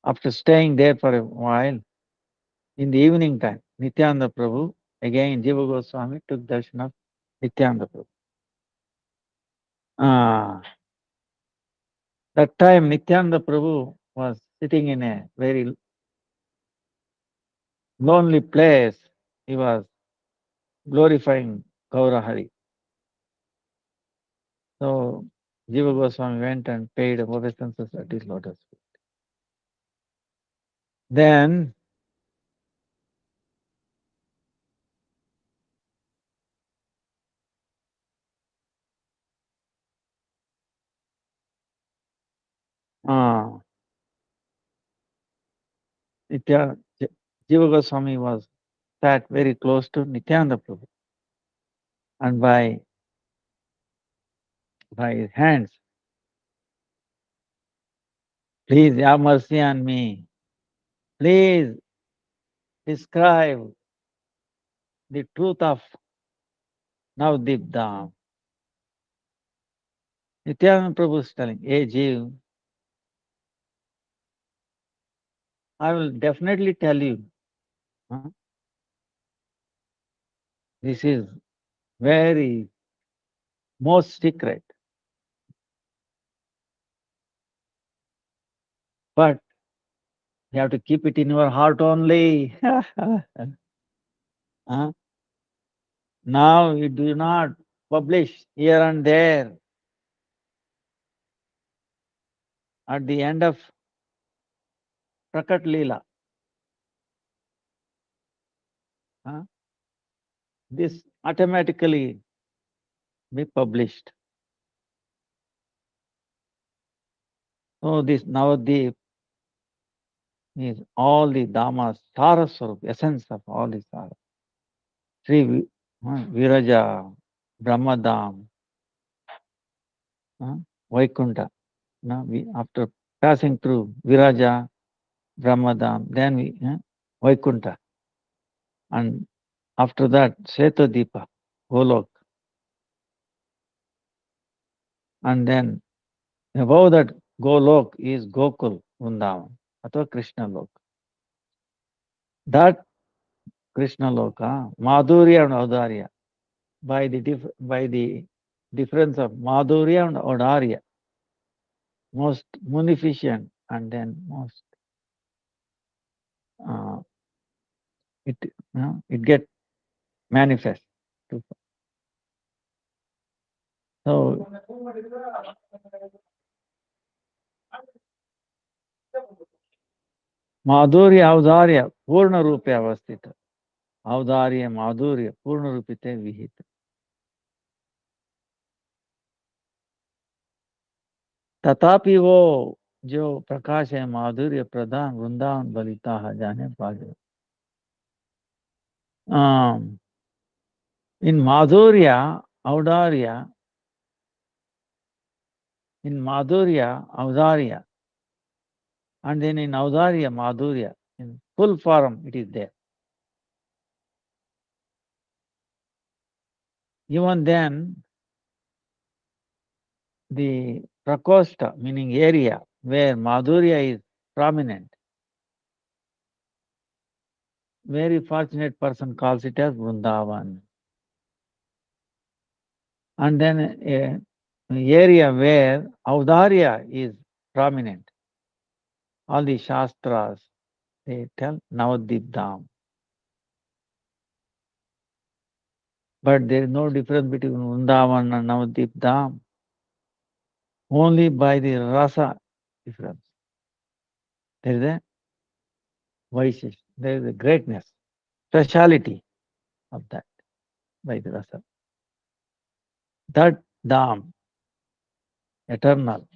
After staying there for a while, In the evening time, Nityananda Prabhu, again Jiva Goswami took darshan of Nityananda Prabhu. That time Nityananda Prabhu was sitting in a very lonely place. He was glorifying Gaurahari. So Jiva Goswami went and paid obeisances at his lotus feet. Then Jiva Goswami was sat very close to Nityananda Prabhu, and by his hands, please have mercy on me. Please describe the truth of Navadip Dham. Nityananda Prabhu is telling, hey Jeev, I will definitely tell you. This is very most secret. But you have to keep it in your heart only. Now you do not publish here and there. At the end of Prakat Leela, this automatically be published. So this Navadip is all the Dhammas, Saraswarup, essence of all the Sara. Sri Viraja, Brahmadam, Vaikunta. After passing through Viraja, Brahmadam, then we Vaikunta. And after that, Svetadipa, Golok. And then above that Golok is Gokul, Vrindavan, or Krishna Lok. That Krishna Loka, Madhurya and Audarya, by the difference of Madhurya and Audarya, most munificent and then most it get manifest. So Madhurya Audarya Purna Rupe Avastita. Audarya Madhurya Purna Rupite Vihita. तथापि वो जो प्रकाश है माधुर्य प्रधान वृंदावन बलिता जाने पागे. In Madhurya, Audarya, Audarya, and then in Audarya, Madhurya, in full form it is there. Even then, the Prakosta, meaning area, where Madhurya is prominent, very fortunate person calls it as Vrindavan. And then an area where Audarya is prominent, all the Shastras, they tell Navadip Dham. But there is no difference between Vrindavan and Navadip Dham. Only by the rasa difference. There is a Vaishish, there is a greatness, speciality of that by the rasa. That Dham, eternal,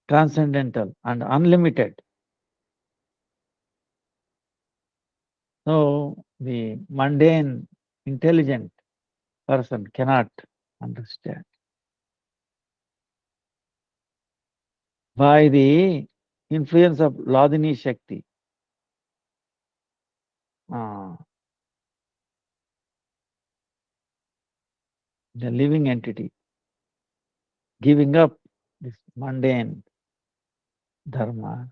transcendental, and unlimited. So the mundane, intelligent person cannot understand. By the influence of Ladini Shakti, the living entity, giving up this mundane dharma,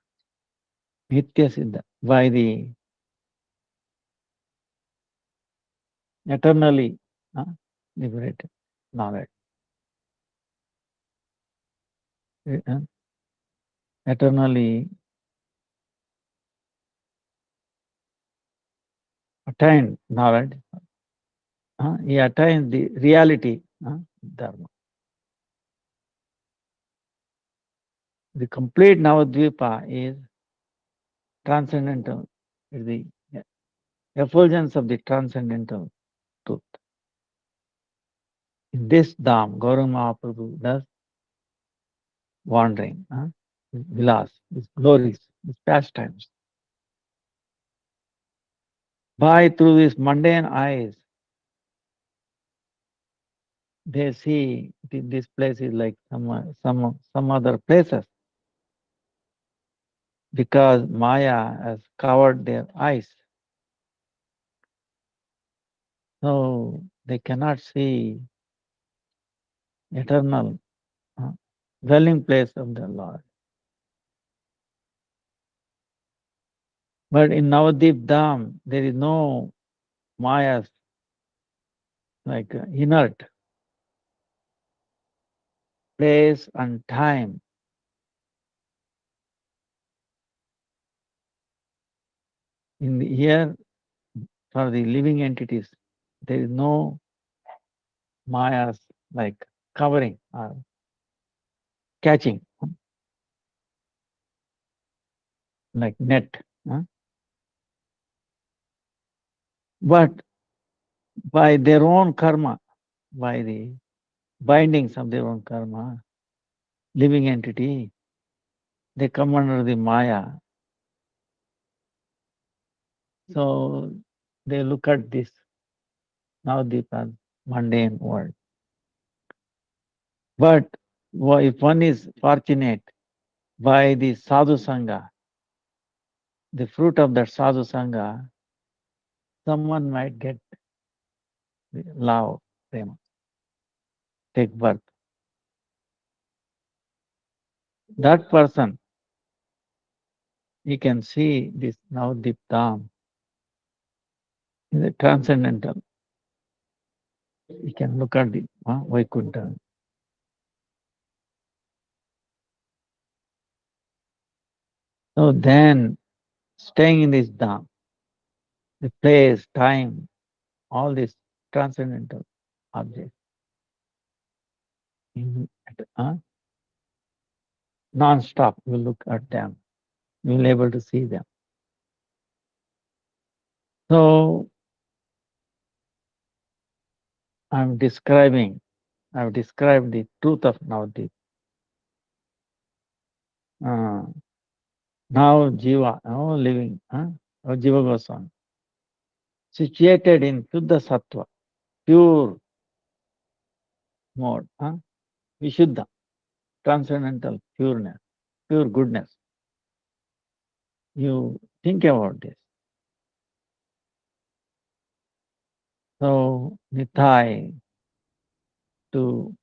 Nitya Siddha, by the eternally liberated knowledge. Uh, Eternally attained knowledge. He attains the reality, dharma. The complete Navadvipa is transcendental, is the effulgence of the transcendental truth. In this Dham, Gauranga Mahaprabhu does wandering, his vilas, his glories, his pastimes. By through these mundane eyes, they see this place is like some other places because Maya has covered their eyes. So they cannot see eternal dwelling place of the Lord. But in Navadip Dham, there is no Maya's like inert place and time. In the here, for the living entities, there is no Maya's like covering or catching, like net. But by their own karma, by the bindings of their own karma, living entity, they come under the Maya. So they look at this Navadvipa mundane world. But if one is fortunate by the sadhu sangha, the fruit of that sadhu sangha, someone might get love, prema, take birth. That person, he can see this Navadip Dham, the transcendental. He can look at the Vaikuntha. So then, staying in this Dham, the place, time, all these transcendental objects, non-stop, you look at them, you'll be able to see them. So I've described the truth of Navadip. Now Jiva, living, or Jiva Goswami, situated in Shuddha Sattva, pure mode, Vishuddha, transcendental pureness, pure goodness. You think about this. So Nitai, to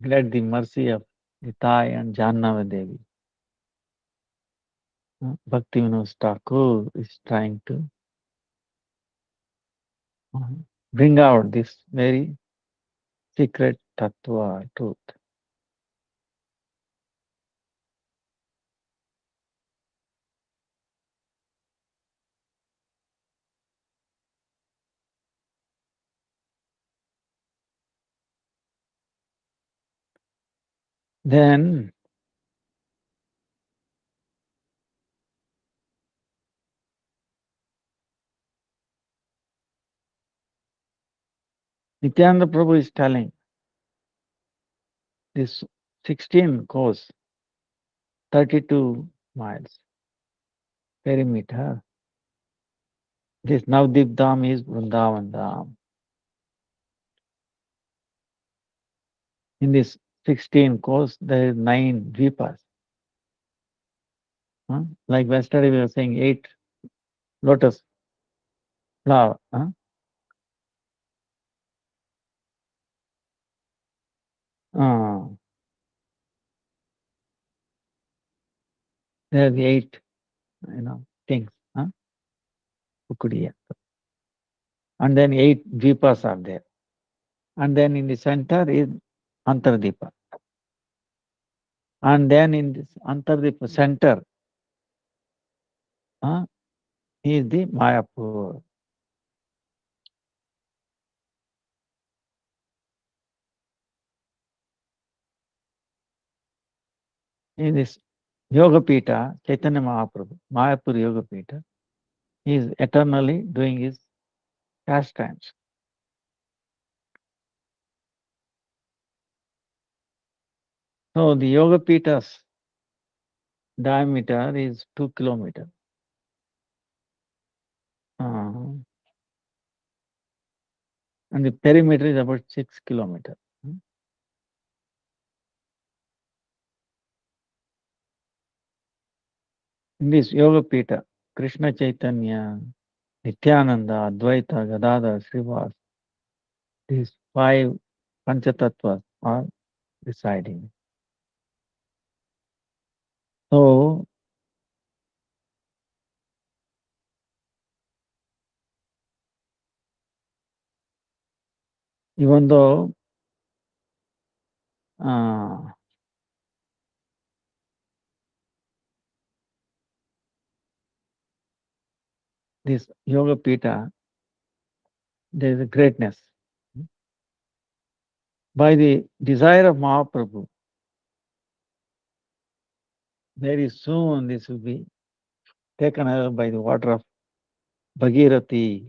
get the mercy of Nitai and Jahannava Devi, Bhakti Vinod Thakur is trying to bring out this very secret tattva truth. Then Nityananda Prabhu is telling this 16 course, 32 miles perimeter. This Navadip Dham is Vrindavan Dham. In this 16 course, there is 9 dvipas. Like yesterday we were saying 8 lotus flower. There are the 8, things. Ukudiya. and then 8 dvipas are there. And then in the center is Antardipa. And then in this Antardipa center is the Mayapur. In this Yoga Pita, Chaitanya Mahaprabhu, Mayapur Yoga Pita, he is eternally doing his pastimes. So the Yoga Pita's diameter is 2 kilometers. And the perimeter is about 6 kilometers. In this Yoga Pita, Krishna Chaitanya, Nityananda, Advaita, Gadadhar, Srivas, these 5 Panchatattvas are residing. So, even though this Yoga Pita, there is a greatness. By the desire of Mahaprabhu, very soon this will be taken over by the water of Bhagirathi.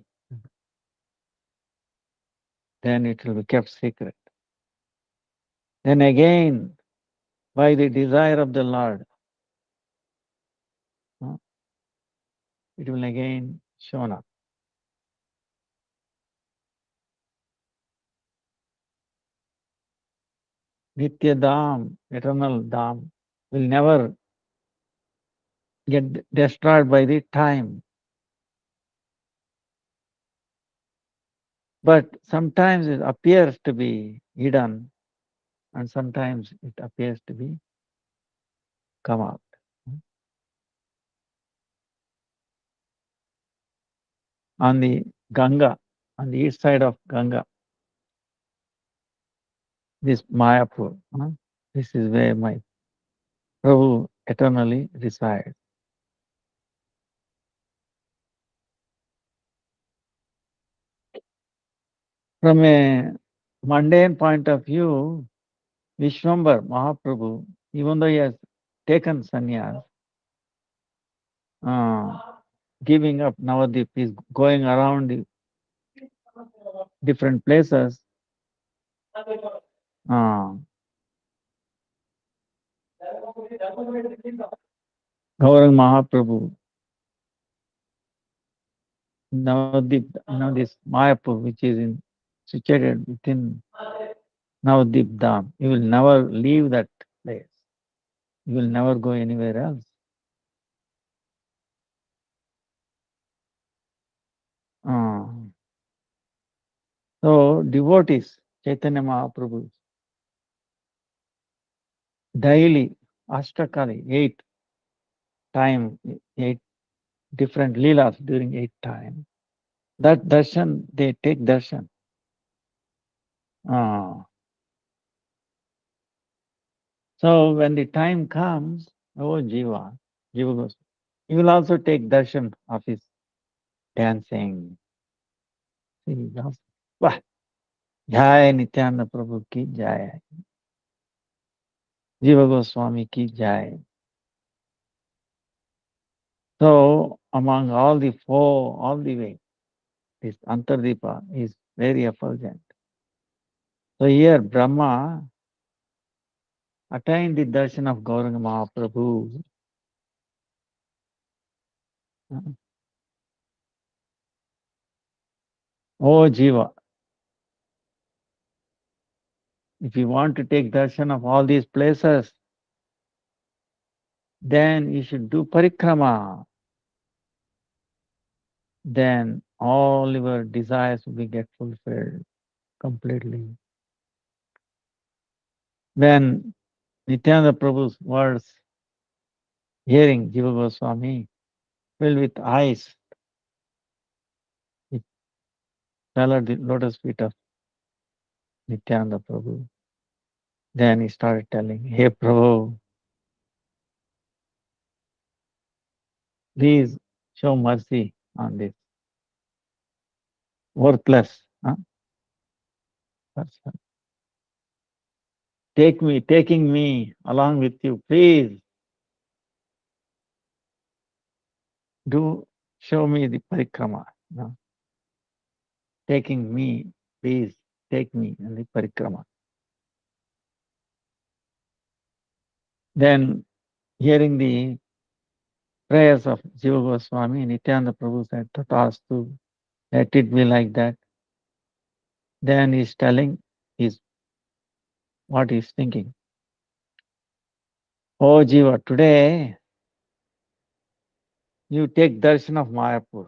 Then it will be kept secret. Then again, by the desire of the Lord, it will again shown up. Nitya Dham, eternal Dham, will never get destroyed by the time. But sometimes it appears to be hidden, and sometimes it appears to be come out. On the Ganga, on the east side of Ganga, this Mayapur, this is where my Prabhu eternally resides. From a mundane point of view, Vishwambar Mahaprabhu, even though he has taken sannyas, giving up Navadip, is going around the different places. Gaurang Mahaprabhu, Navadip, this Mayapur, which is situated within Navadip Dham, you will never leave that place. You will never go anywhere else. So devotees, Chaitanya Mahaprabhu, daily, Ashtakali, 8 time, 8 different leelas during 8 time. That darshan, they take darshan. So when the time comes, oh Jiva goes, you will also take darshan of his dancing. See, Wah! Jai Nityananda Prabhu ki Jai. Jiva Goswami ki Jai. So among all the 4, all the way, this Antardipa is very effulgent. So here Brahma attained the darshan of Gauranga Mahaprabhu. Oh Jiva, if you want to take darshan of all these places, then you should do parikrama. Then all your desires will get fulfilled completely. When Nityananda Prabhu's words, hearing Jiva Goswami, filled with eyes, fell at the lotus feet of Nityananda Prabhu. Then he started telling, "Hey Prabhu, please show mercy on this worthless person. Taking me along with you, please do show me the parikrama. Taking me, please take me in the parikrama." Then, hearing the prayers of Jiva Goswami, Nityananda Prabhu said, "Tatastu, let it be like that." Then he's telling what he's thinking. "Oh Jiva, today you take darshan of Mayapur.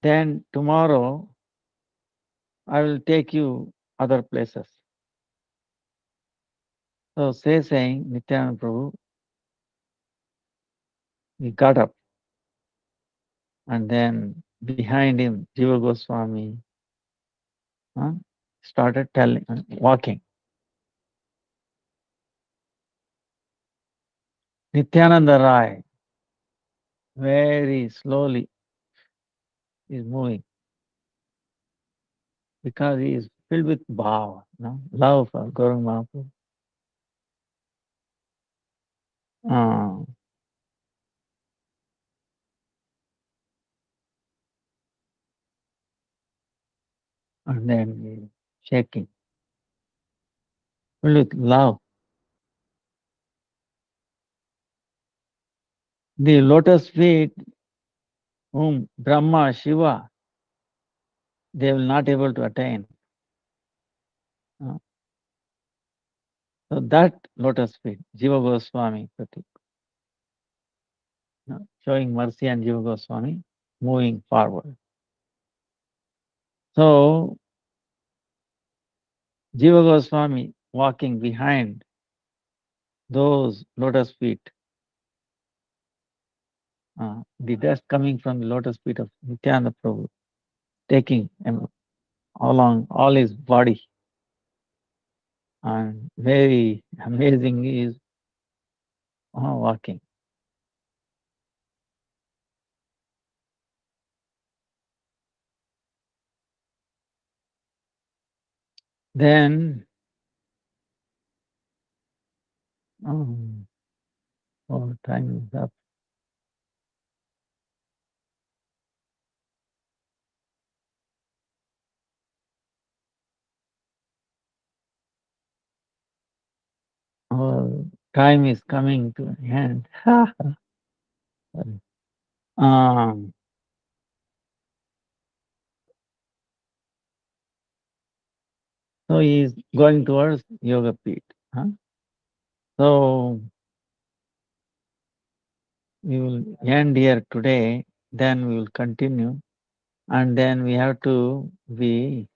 Then tomorrow I will take you other places." So saying, Nityananda Prabhu, he got up, and then behind him, Jiva Goswami started walking. Nityananda Rai very slowly is moving because he is filled with bhava, love for Gauranga Mahaprabhu. And then he is shaking, filled with love. The lotus feet, whom Brahma, Shiva, they will not able to attain. So that lotus feet, Jiva Goswami, showing mercy and Jiva Goswami moving forward. So Jiva Goswami walking behind those lotus feet, the dust coming from the lotus feet of Nityananda Prabhu, taking him along all his body. And very amazing is walking. Then, time is up. Time is coming to an end. So he is going towards Yoga Peeth. So we will end here today, then we will continue, and then we have to be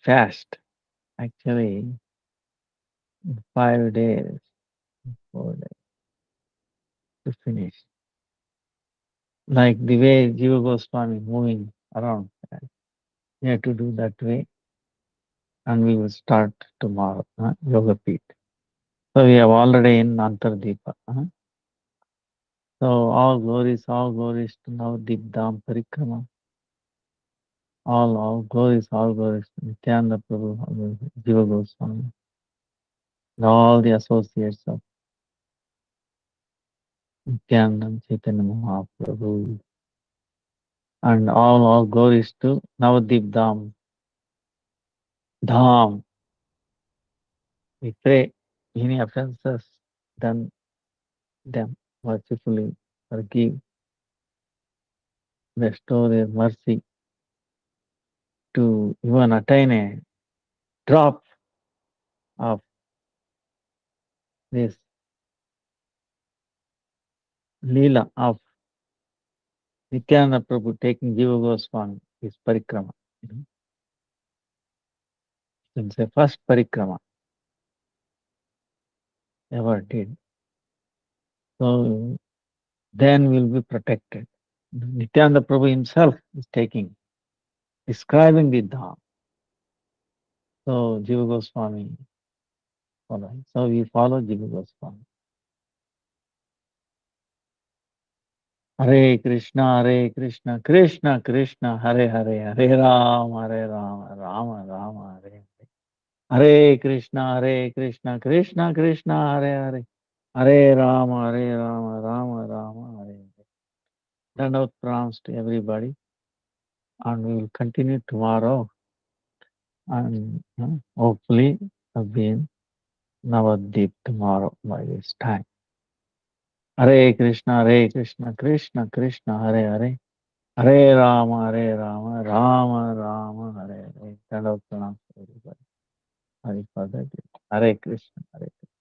fast. Actually, 5 days, 4 days to finish. Like the way Jiva Goswami moving around, we have to do that way, and we will start tomorrow, Yoga Peeth. So we have already in Antardeepa. So all glories to Navadip Dham Parikrama. All glories to Nityananda Prabhu, Jiva Goswami, and all the associates of Nityananda Chaitanya Mahaprabhu, and all glories to Navadip Dham. We pray any offenses done them mercifully forgive, bestow their mercy to even attain a drop of this Leela of Nityananda Prabhu taking Jiva Goswami, his parikrama. It's the first parikrama ever did. So then we'll be protected. Nityananda Prabhu himself is taking, describing the Dham. So Jiva Goswami following. So we follow Jiva Goswami. Hare Krishna, Krishna Krishna, Hare Hare, Hare Ram, Rama Rama, Hare Hare. Hare Krishna, Krishna Krishna, Hare Hare, Hare Rama, Rama Rama, Hare Hare. Dandavut pranams to everybody, and we will continue tomorrow, and hopefully again Navadip tomorrow by this time. Hare Krishna, Krishna Krishna, Hare Hare, Hare Rama, Rama Rama, Hare Hare. Dandavut pranams to everybody. Hare Krishna, Hare Krishna.